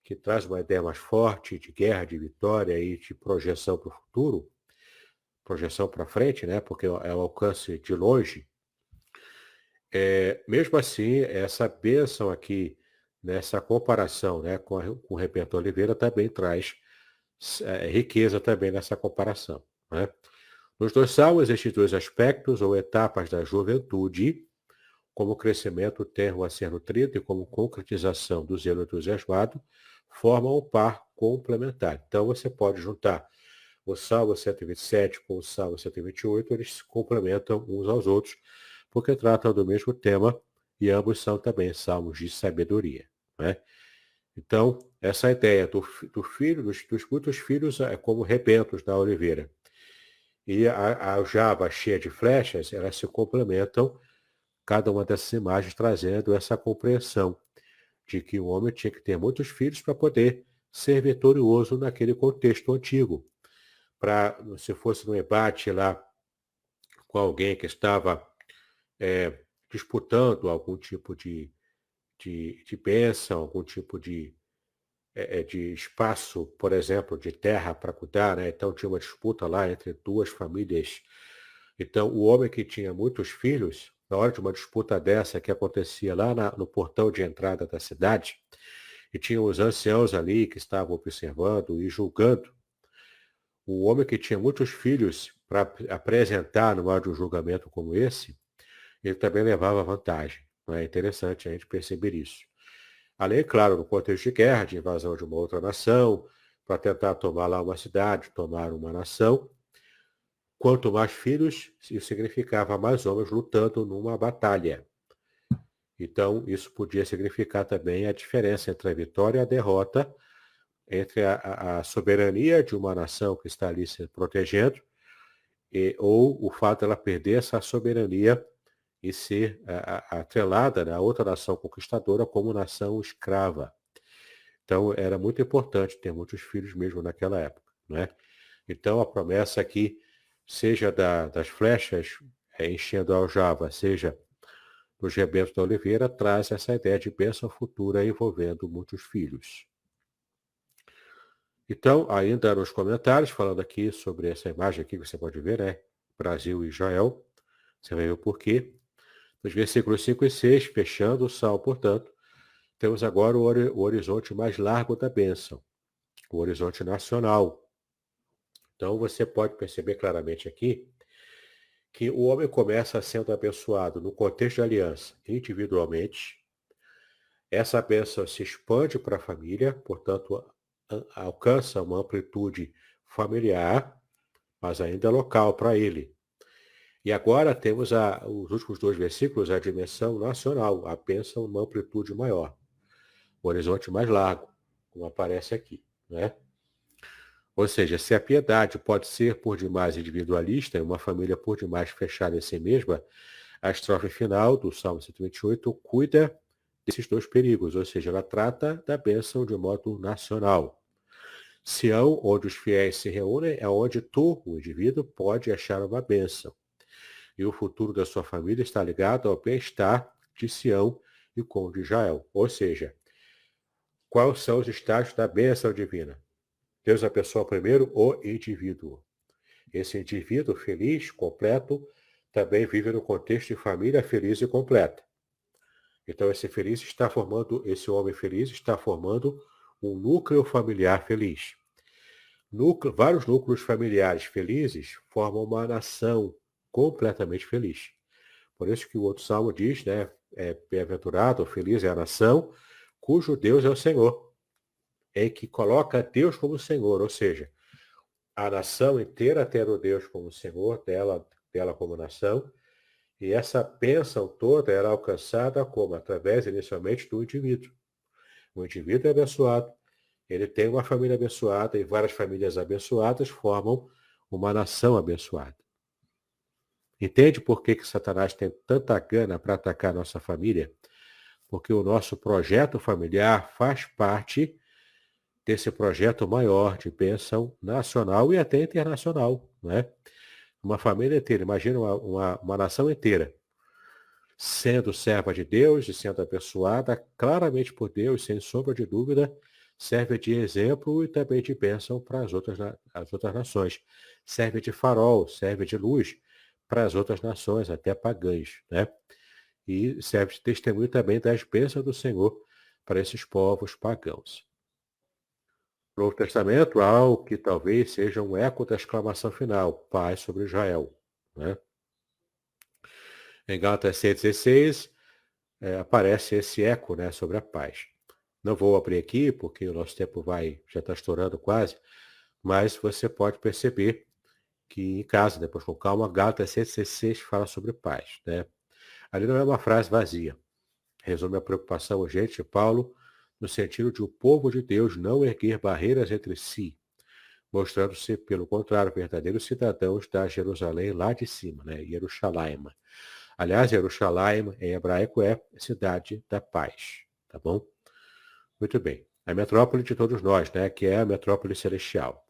Que traz uma ideia mais forte de guerra, de vitória e de projeção para o futuro, projeção para frente, né? Porque é o alcance de longe. Mesmo assim, essa bênção aqui, nessa comparação, né, com o Rebento Oliveira, também traz riqueza também nessa comparação, né? Nos dois salmos, estes dois aspectos ou etapas da juventude, como crescimento tenro a ser nutrido e como concretização do zelo entusiasmado, formam um par complementar. Então você pode juntar o Salmo 127 com o Salmo 128, eles se complementam uns aos outros, porque tratam do mesmo tema e ambos são também salmos de sabedoria. Né? Então, essa ideia do filho, dos muitos filhos é como rebentos da oliveira. E a aljava cheia de flechas, elas se complementam, cada uma dessas imagens trazendo essa compreensão de que o homem tinha que ter muitos filhos para poder ser vitorioso naquele contexto antigo. Se fosse no embate lá com alguém que estava disputando algum tipo de bênção, algum tipo de espaço, por exemplo, de terra para cuidar, né? Então tinha uma disputa lá entre duas famílias. Então o homem que tinha muitos filhos, na hora de uma disputa dessa que acontecia lá no portão de entrada da cidade, e tinha os anciãos ali que estavam observando e julgando, o homem que tinha muitos filhos para apresentar no meio de um julgamento como esse, ele também levava vantagem. Não é interessante a gente perceber isso. Além, claro, no contexto de guerra, de invasão de uma outra nação, para tentar tomar lá uma cidade, tomar uma nação. Quanto mais filhos, isso significava mais homens lutando numa batalha. Então, isso podia significar também a diferença entre a vitória e a derrota, entre a soberania de uma nação que está ali se protegendo, ou o fato dela perder essa soberania e ser atrelada à outra nação conquistadora como nação escrava. Então, era muito importante ter muitos filhos mesmo naquela época. Né? Então, a promessa aqui, seja das flechas enchendo a aljava, seja dos rebentos da oliveira, traz essa ideia de bênção futura envolvendo muitos filhos. Então, ainda nos comentários, falando aqui sobre essa imagem aqui que você pode ver, né? Brasil e Israel. Você vai ver o porquê. Nos versículos 5 e 6, fechando o salmo, portanto, temos agora o horizonte mais largo da bênção, o horizonte nacional. Então, você pode perceber claramente aqui que o homem começa sendo abençoado no contexto de aliança individualmente. Essa bênção se expande para a família, portanto, alcança uma amplitude familiar, mas ainda local para ele. E agora temos os últimos 2 versículos, a dimensão nacional, a bênção uma amplitude maior, o horizonte mais largo, como aparece aqui. Né? Ou seja, se a piedade pode ser por demais individualista e uma família por demais fechada em si mesma, a estrofe final do Salmo 128 cuida desses 2 perigos, ou seja, ela trata da bênção de modo nacional. Sião, onde os fiéis se reúnem, é onde tu, o indivíduo, pode achar uma bênção. E o futuro da sua família está ligado ao bem-estar de Sião e com o de Israel. Ou seja, quais são os estágios da bênção divina? Deus abençoa primeiro o indivíduo. Esse indivíduo feliz, completo, também vive no contexto de família feliz e completa. Então esse homem feliz está formando um núcleo familiar feliz. Vários núcleos familiares felizes formam uma nação completamente feliz. Por isso que o outro salmo diz, né, bem-aventurado, feliz é a nação, cujo Deus é o Senhor. É que coloca Deus como Senhor, ou seja, a nação inteira tendo Deus como Senhor, dela como nação, e essa bênção toda era alcançada como? Através, inicialmente, do indivíduo. O indivíduo é abençoado, ele tem uma família abençoada, e várias famílias abençoadas formam uma nação abençoada. Entende por que Satanás tem tanta gana para atacar nossa família? Porque o nosso projeto familiar faz parte desse projeto maior de bênção nacional e até internacional. Né? Uma família inteira, imagina uma nação inteira, sendo serva de Deus e sendo abençoada claramente por Deus, sem sombra de dúvida, serve de exemplo e também de bênção para as outras nações. Serve de farol, serve de luz para as outras nações, até pagãs. Né? E serve de testemunho também das bênçãos do Senhor para esses povos pagãos. No Novo Testamento, há o que talvez seja um eco da exclamação final, paz sobre Israel. Né? Em Gálatas 6,16, aparece esse eco, né, sobre a paz. Não vou abrir aqui, porque o nosso tempo já está estourando quase, mas você pode perceber que em casa, depois com calma, Gálatas 6,16 fala sobre paz. Né? Ali não é uma frase vazia. Resume a preocupação urgente de Paulo no sentido de o povo de Deus não erguer barreiras entre si, mostrando-se, pelo contrário, verdadeiros cidadãos da Jerusalém lá de cima, né? Jerusalém. Aliás, Jerusalém em hebraico é cidade da paz, tá bom? Muito bem. A metrópole de todos nós, né? Que é a metrópole celestial.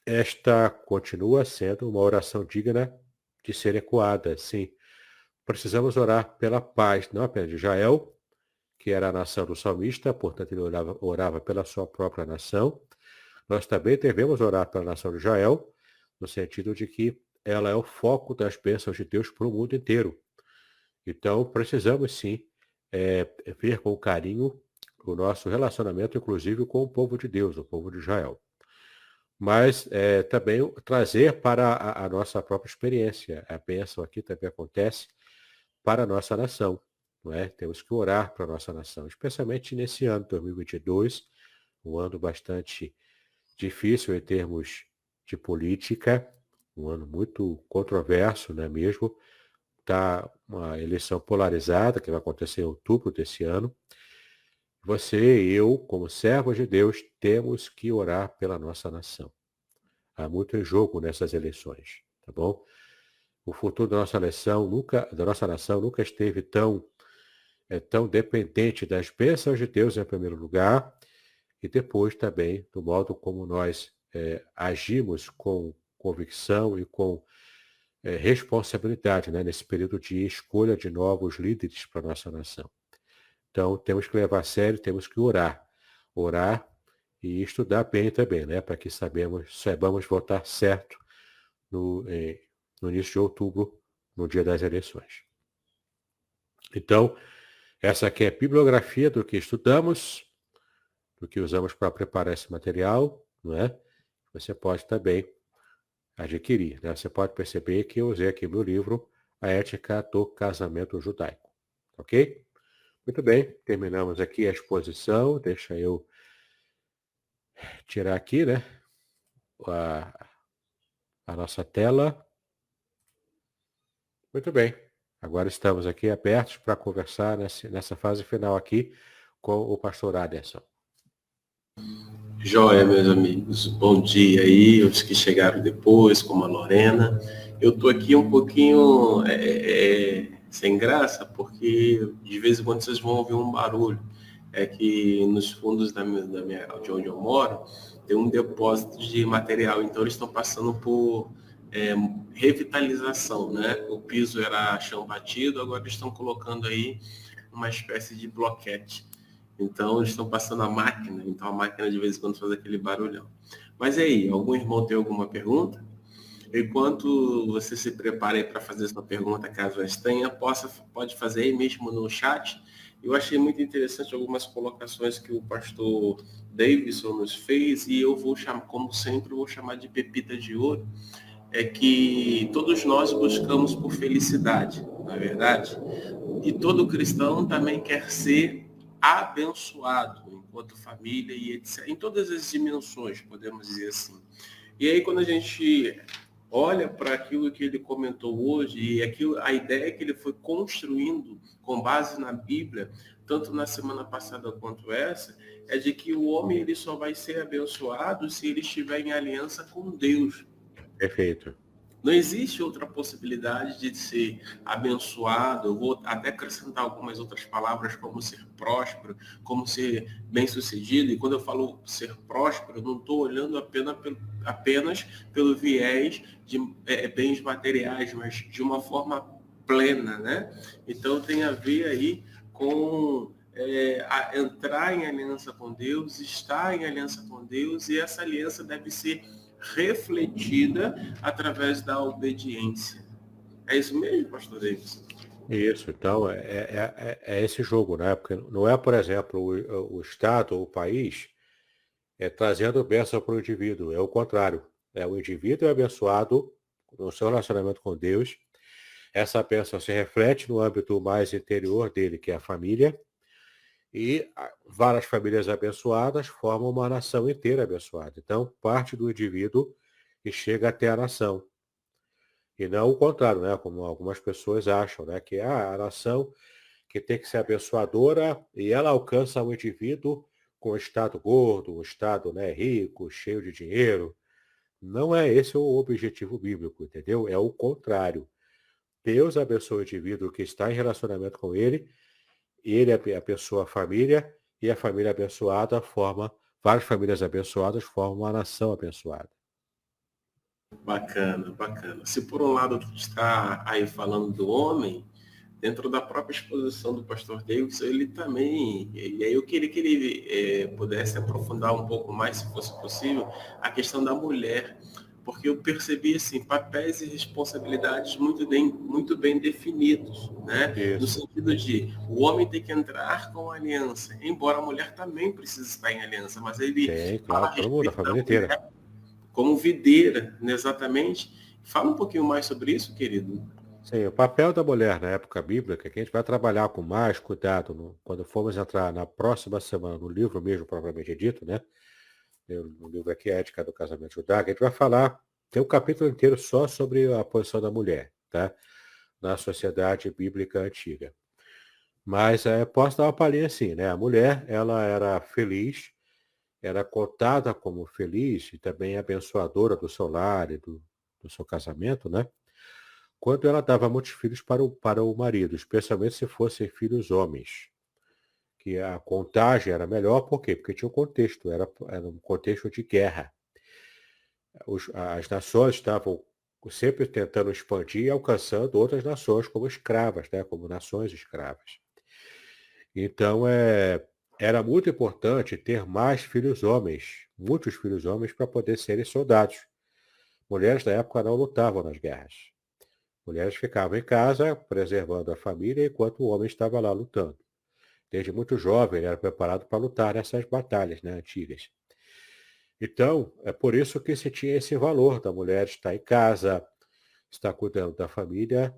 Esta continua sendo uma oração digna de ser ecoada, sim. Precisamos orar pela paz, não apenas de Israel, que era a nação do salmista, portanto ele orava pela sua própria nação. Nós também devemos orar pela nação de Israel, no sentido de que ela é o foco das bênçãos de Deus para o mundo inteiro. Então, precisamos sim ver com carinho o nosso relacionamento, inclusive com o povo de Deus, o povo de Israel. Mas também trazer para a nossa própria experiência. A bênção aqui também acontece para a nossa nação. Não é? Temos que orar para a nossa nação, especialmente nesse ano 2022, um ano bastante difícil em termos de política, um ano muito controverso, não é mesmo? Está uma eleição polarizada que vai acontecer em outubro desse ano. Você e eu, como servos de Deus, temos que orar pela nossa nação. Há muito em jogo nessas eleições, tá bom? O futuro da nossa nação nunca esteve tão dependente das bênçãos de Deus em primeiro lugar e depois também do modo como nós agimos com convicção e com responsabilidade, né, nesse período de escolha de novos líderes para a nossa nação. Então, temos que levar a sério, temos que orar e estudar bem também, né, para que saibamos votar certo no início de outubro, no dia das eleições. Então, essa aqui é a bibliografia do que estudamos, do que usamos para preparar esse material, não é? Você pode também adquirir, né? Você pode perceber que eu usei aqui meu livro, A Ética do Casamento Judaico, ok? Muito bem, terminamos aqui a exposição, deixa eu tirar aqui, né, a nossa tela. Muito bem, agora estamos aqui abertos para conversar nessa fase final aqui com o pastor Aderson. Joia, meus amigos, bom dia aí, os que chegaram depois, como a Lorena. Eu estou aqui um pouquinho sem graça, porque de vez em quando vocês vão ouvir um barulho. É que nos fundos de onde eu moro, tem um depósito de material, então eles estão passando por revitalização, né? O piso era chão batido, agora eles estão colocando aí uma espécie de bloquete. Então, eles estão passando a máquina. Então, a máquina, de vez em quando, faz aquele barulhão. Mas aí, algum irmão tem alguma pergunta? Enquanto você se prepara aí para fazer sua pergunta, caso as tenha, pode fazer aí mesmo no chat. Eu achei muito interessante algumas colocações que o pastor Davidson nos fez, e eu vou chamar, como sempre, vou chamar de pepita de ouro. É que todos nós buscamos por felicidade, não é verdade? E todo cristão também quer ser abençoado enquanto família e etc. Em todas as dimensões, podemos dizer assim. E aí, quando a gente olha para aquilo que ele comentou hoje e a ideia que ele foi construindo com base na Bíblia, tanto na semana passada quanto essa, é de que o homem ele só vai ser abençoado se ele estiver em aliança com Deus. Perfeito. Não existe outra possibilidade de ser abençoado. Eu vou até acrescentar algumas outras palavras, como ser próspero, como ser bem-sucedido. E quando eu falo ser próspero, eu não estou olhando apenas pelo viés de bens materiais, mas de uma forma plena, né? Então tem a ver aí com entrar em aliança com Deus, estar em aliança com Deus, e essa aliança deve ser refletida através da obediência. É isso mesmo, pastor Davis? Isso, então é esse jogo, né? Porque não é, por exemplo, o Estado ou o país trazendo bênção para o indivíduo, é o contrário. O indivíduo é abençoado no seu relacionamento com Deus, Essa bênção se reflete no âmbito mais interior dele, que é a família, e várias famílias abençoadas formam uma nação inteira abençoada. Então, parte do indivíduo e chega até a nação. E não o contrário, né? Como algumas pessoas acham, né? Que a nação que tem que ser abençoadora e ela alcança o indivíduo com o estado gordo, o estado, né, rico, cheio de dinheiro. Não é esse o objetivo bíblico, entendeu? É o contrário. Deus abençoa o indivíduo que está em relacionamento com ele abençoa a família, e a família abençoada forma, várias famílias abençoadas formam uma nação abençoada. Bacana, bacana. Se por um lado tu está aí falando do homem, dentro da própria exposição do pastor Davidson, ele também, e aí eu queria que ele pudesse aprofundar um pouco mais, se fosse possível, a questão da mulher, porque eu percebi assim, papéis e responsabilidades muito bem definidos, né? No Isso. sentido de o homem tem que entrar com a aliança, embora a mulher também precise estar em aliança, mas ele Tem, fala a claro, todo mundo, a respeito da família inteira. mulher como videira, né, exatamente. Fala um pouquinho mais sobre isso, querido. Sim, o papel da mulher na época bíblica, que a gente vai trabalhar com mais cuidado quando formos entrar na próxima semana no livro mesmo, propriamente dito, né? No livro aqui, Ética do Casamento Judaico, a gente vai falar, tem um capítulo inteiro só sobre a posição da mulher, tá? Na sociedade bíblica antiga. Mas posso dar uma palhinha assim, né? A mulher, ela era feliz, era contada como feliz e também abençoadora do seu lar e do seu casamento, né? Quando ela dava muitos filhos para o marido, especialmente se fossem filhos homens, que a contagem era melhor, por quê? Porque tinha um contexto, era um contexto de guerra. As nações estavam sempre tentando expandir e alcançando outras nações como escravas, né? Como nações escravas. Então, era muito importante ter mais filhos homens, muitos filhos homens, para poder serem soldados. Mulheres da época não lutavam nas guerras. Mulheres ficavam em casa, preservando a família, enquanto o homem estava lá lutando. Desde muito jovem, ele era preparado para lutar nessas batalhas, né, antigas. Então, é por isso que se tinha esse valor da mulher estar em casa, estar cuidando da família,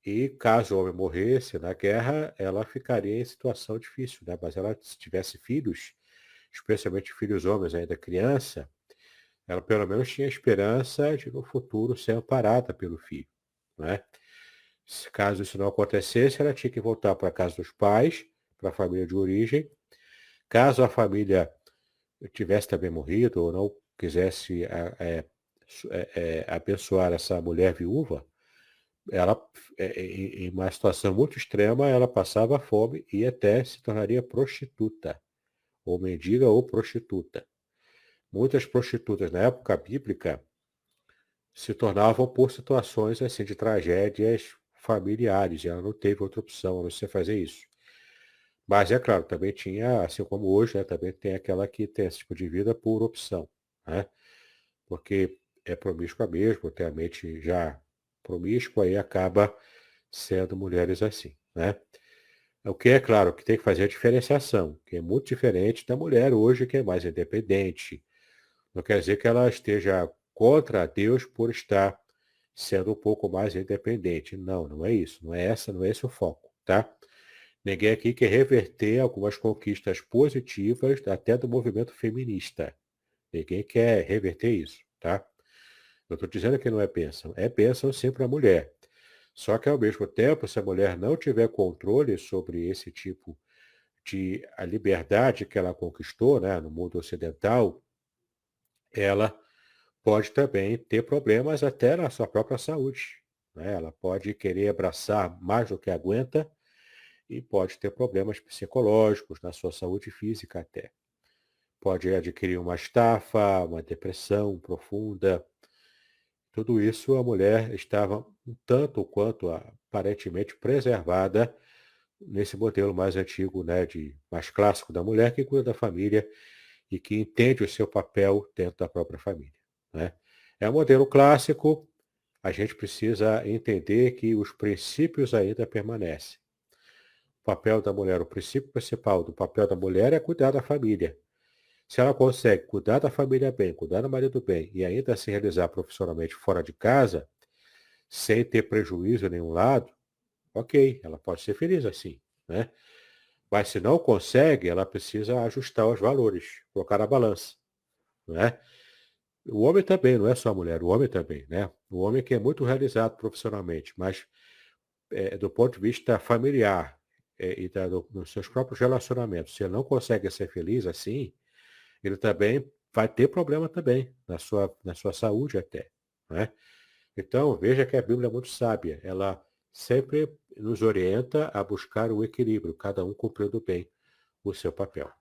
e caso o homem morresse na guerra, ela ficaria em situação difícil, né? Mas ela, se tivesse filhos, especialmente filhos homens ainda criança, ela pelo menos tinha esperança de no futuro ser amparada pelo filho, né? Se caso isso não acontecesse, ela tinha que voltar para a casa dos pais, para a família de origem. Caso a família tivesse também morrido ou não quisesse abençoar essa mulher viúva, ela, em uma situação muito extrema, ela passava fome e até se tornaria prostituta, ou mendiga ou prostituta. Muitas prostitutas na época bíblica se tornavam por situações assim de tragédias familiares, e ela não teve outra opção a não ser fazer isso. Mas é claro, também tinha, assim como hoje, né, também tem aquela que tem esse tipo de vida por opção, né? Porque é promíscua mesmo, tem a mente já promíscua e acaba sendo mulheres assim, né? O que é claro que tem que fazer a diferenciação, que é muito diferente da mulher hoje, que é mais independente. Não quer dizer que ela esteja contra Deus por estar sendo um pouco mais independente. Não, não é isso. Não é esse o foco, tá? Ninguém aqui quer reverter algumas conquistas positivas até do movimento feminista. Ninguém quer reverter isso, tá? Eu estou dizendo que não é bênção. É bênção sim para a mulher. Só que, ao mesmo tempo, se a mulher não tiver controle sobre esse tipo de a liberdade que ela conquistou, né, no mundo ocidental, ela pode também ter problemas até na sua própria saúde, né? Ela pode querer abraçar mais do que aguenta e pode ter problemas psicológicos na sua saúde física até. Pode adquirir uma estafa, uma depressão profunda. Tudo isso a mulher estava um tanto quanto aparentemente preservada nesse modelo mais antigo, né, mais clássico da mulher que cuida da família e que entende o seu papel dentro da própria família, né? É um modelo clássico, a gente precisa entender que os princípios ainda permanecem. O papel da mulher, o princípio principal do papel da mulher é cuidar da família. Se ela consegue cuidar da família bem, cuidar do marido bem e ainda se realizar profissionalmente fora de casa, sem ter prejuízo em nenhum lado, ok, ela pode ser feliz assim, né? Mas se não consegue, ela precisa ajustar os valores, colocar na balança, né? O homem também, não é só a mulher, o homem também, né? O homem que é muito realizado profissionalmente, mas do ponto de vista familiar e dos seus próprios relacionamentos, se ele não consegue ser feliz assim, ele também vai ter problema também na sua saúde até, né? Então, veja que a Bíblia é muito sábia. Ela sempre nos orienta a buscar o equilíbrio, cada um cumprindo bem o seu papel.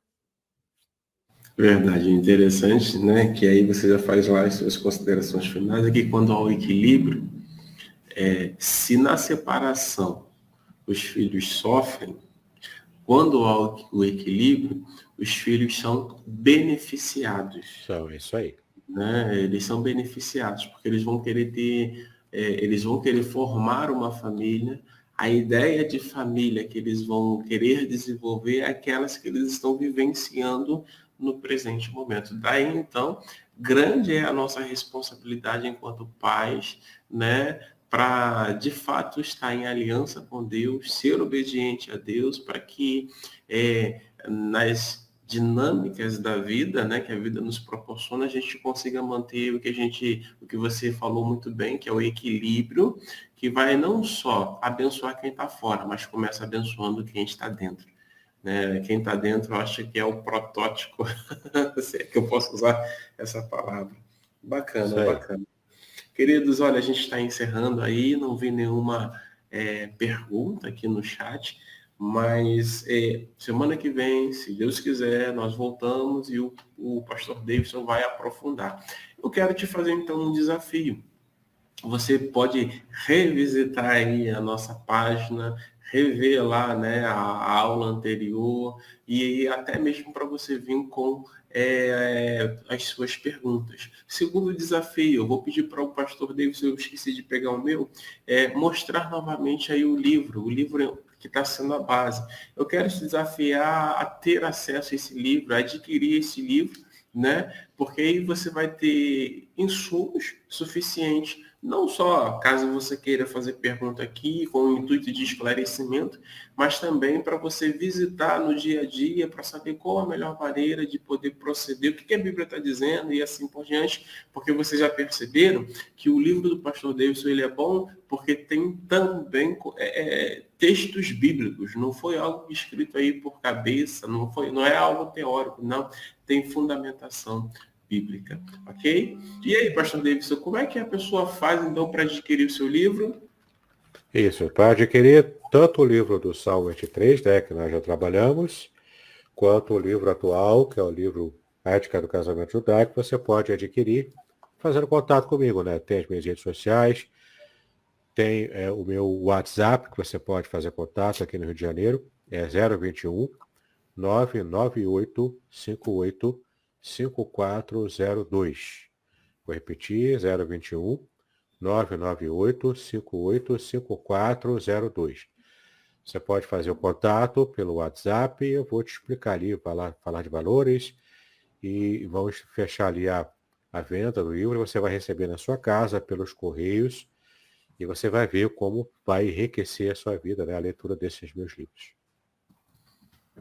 Verdade, interessante, né? Que aí você já faz lá as suas considerações finais, é que quando há o equilíbrio, se na separação os filhos sofrem, quando há o equilíbrio, os filhos são beneficiados. É isso aí. Né? Eles são beneficiados, porque eles vão querer eles vão querer formar uma família. A ideia de família que eles vão querer desenvolver é aquelas que eles estão vivenciando no presente momento. Daí, então, grande é a nossa responsabilidade enquanto pais, né? Para, de fato, estar em aliança com Deus, ser obediente a Deus, para que nas dinâmicas da vida, né, que a vida nos proporciona, a gente consiga manter o que você falou muito bem, que é o equilíbrio, que vai não só abençoar quem está fora, mas começa abençoando quem está dentro. Né? Quem está dentro, eu acho que é o protótipo, se é que eu posso usar essa palavra. Bacana, bacana. Queridos, olha, a gente está encerrando aí, não vi nenhuma pergunta aqui no chat, mas semana que vem, se Deus quiser, nós voltamos e o pastor Davidson vai aprofundar. Eu quero te fazer então um desafio. Você pode revisitar aí a nossa página, rever lá, né, a aula anterior e até mesmo para você vir com as suas perguntas. Segundo desafio, eu vou pedir para o pastor Davis, eu esqueci de pegar o meu, mostrar novamente aí o livro que está sendo a base. Eu quero te desafiar a ter acesso a esse livro, a adquirir esse livro, né? Porque aí você vai ter insumos suficientes, não só caso você queira fazer pergunta aqui com o intuito de esclarecimento, mas também para você visitar no dia a dia, para saber qual a melhor maneira de poder proceder, o que a Bíblia está dizendo e assim por diante, porque vocês já perceberam que o livro do pastor Davidson ele é bom porque tem também textos bíblicos, não foi algo escrito aí por cabeça, não é algo teórico, não, tem fundamentação bíblica, ok? E aí, pastor Davidson, como é que a pessoa faz então para adquirir o seu livro? Isso, para adquirir tanto o livro do Salmo 23, né, que nós já trabalhamos, quanto o livro atual, que é o livro Ética do Casamento Judaico, você pode adquirir fazendo contato comigo, né? Tem as minhas redes sociais, tem o meu WhatsApp, que você pode fazer contato aqui no Rio de Janeiro, é 021 998 58 5402. Vou repetir, 021 998 58 5402. Você pode fazer o contato pelo WhatsApp, eu vou te explicar ali, falar de valores e vamos fechar ali a venda do livro. Você vai receber na sua casa pelos correios e você vai ver como vai enriquecer a sua vida, né, a leitura desses meus livros.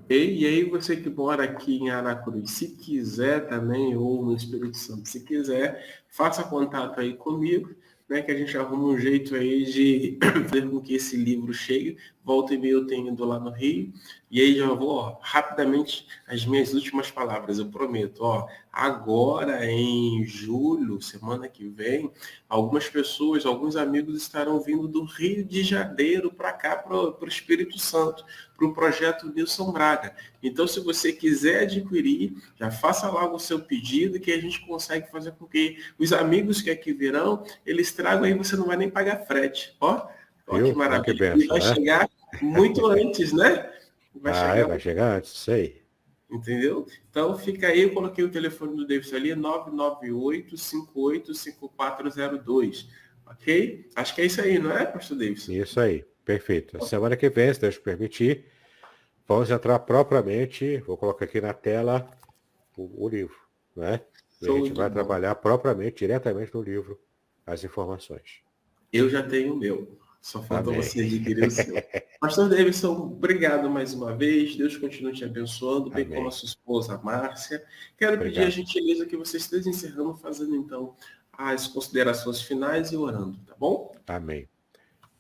E aí você que mora aqui em Aracruz, se quiser também, ou no Espírito Santo, se quiser, faça contato aí comigo, né, que a gente arruma um jeito aí de fazer com que esse livro chegue. Volta e meia eu tenho ido lá no Rio, e aí já vou rapidamente as minhas últimas palavras, eu prometo. Agora em julho, semana que vem, algumas pessoas, alguns amigos estarão vindo do Rio de Janeiro para cá, para o Espírito Santo, para o projeto Nilson Braga. Então, se você quiser adquirir, já faça logo o seu pedido, que a gente consegue fazer com que os amigos que aqui virão, eles tragam aí, você não vai nem pagar frete. Ó que maravilha. Que benção, e vai chegar muito antes, né? Vai chegar antes, isso aí. Entendeu? Então fica aí, eu coloquei o telefone do Davidson ali, 998-58-5402. Ok? Acho que é isso aí, não é, pastor Davidson? Isso aí, perfeito. Semana que vem, se Deus permitir, vamos entrar propriamente, vou colocar aqui na tela o livro, né? E a gente vai trabalhar propriamente, diretamente no livro, as informações. Eu já tenho o meu. Só falta você adquirir o seu. Pastor Davidson, obrigado mais uma vez. Deus continue te abençoando, bem como a sua esposa, Márcia. Quero pedir a gentileza que você esteja encerrando, fazendo então as considerações finais e orando, tá bom? Amém.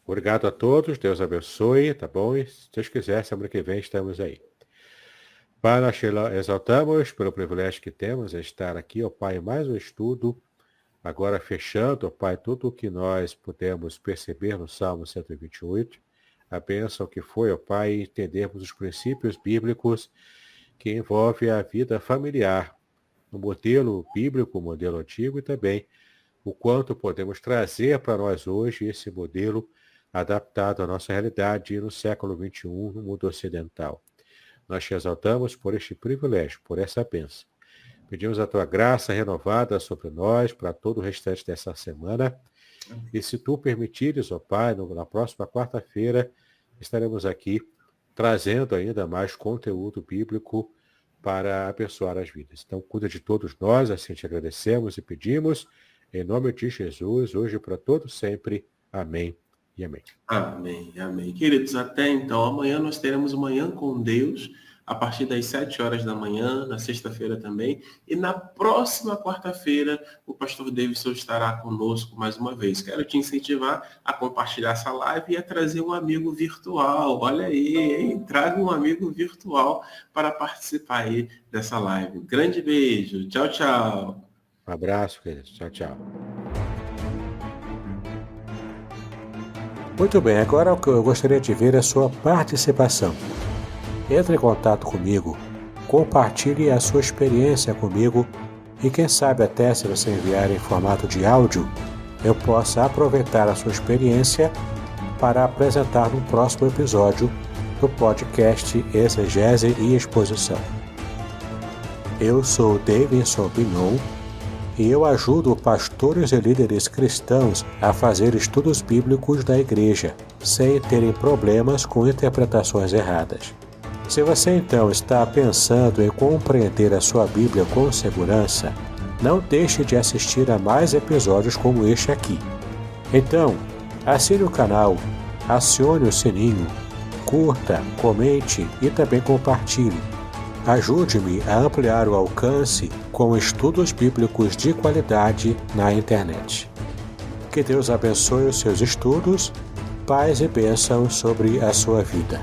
Obrigado a todos, Deus abençoe, tá bom? E se Deus quiser, semana que vem estamos aí. Pai, nós te exaltamos pelo privilégio que temos de estar aqui, ó Pai, mais um estudo, agora fechando, ó Pai, tudo o que nós pudemos perceber no Salmo 128, a bênção que foi, ó Pai, entendermos os princípios bíblicos que envolvem a vida familiar, no modelo bíblico, modelo antigo, e também o quanto podemos trazer para nós hoje esse modelo adaptado à nossa realidade no século XXI, no mundo ocidental. Nós te exaltamos por este privilégio, por essa bênção. Pedimos a tua graça renovada sobre nós para todo o restante dessa semana. E se tu permitires, ó Pai, na próxima quarta-feira, estaremos aqui trazendo ainda mais conteúdo bíblico para abençoar as vidas. Então, cuida de todos nós, assim te agradecemos e pedimos, em nome de Jesus, hoje e para todos sempre. Amém e amém. Amém, amém. Queridos, até então, amanhã nós teremos Manhã com Deus, a partir das 7 horas da manhã, na sexta-feira também. E na próxima quarta-feira, o pastor Davidson estará conosco mais uma vez. Quero te incentivar a compartilhar essa live e a trazer um amigo virtual. Olha aí, hein? Traga um amigo virtual para participar aí dessa live. Um grande beijo. Tchau, tchau. Um abraço, queridos. Tchau, tchau. Muito bem, agora o que eu gostaria de ver é a sua participação. Entre em contato comigo, compartilhe a sua experiência comigo e quem sabe até se você enviar em formato de áudio, eu possa aproveitar a sua experiência para apresentar no próximo episódio do podcast Exegese e Exposição. Eu sou Davidson Bignon e eu ajudo pastores e líderes cristãos a fazer estudos bíblicos da igreja, sem terem problemas com interpretações erradas. Se você então está pensando em compreender a sua Bíblia com segurança, não deixe de assistir a mais episódios como este aqui. Então, assine o canal, acione o sininho, curta, comente e também compartilhe. Ajude-me a ampliar o alcance com estudos bíblicos de qualidade na internet. Que Deus abençoe os seus estudos, paz e bênção sobre a sua vida.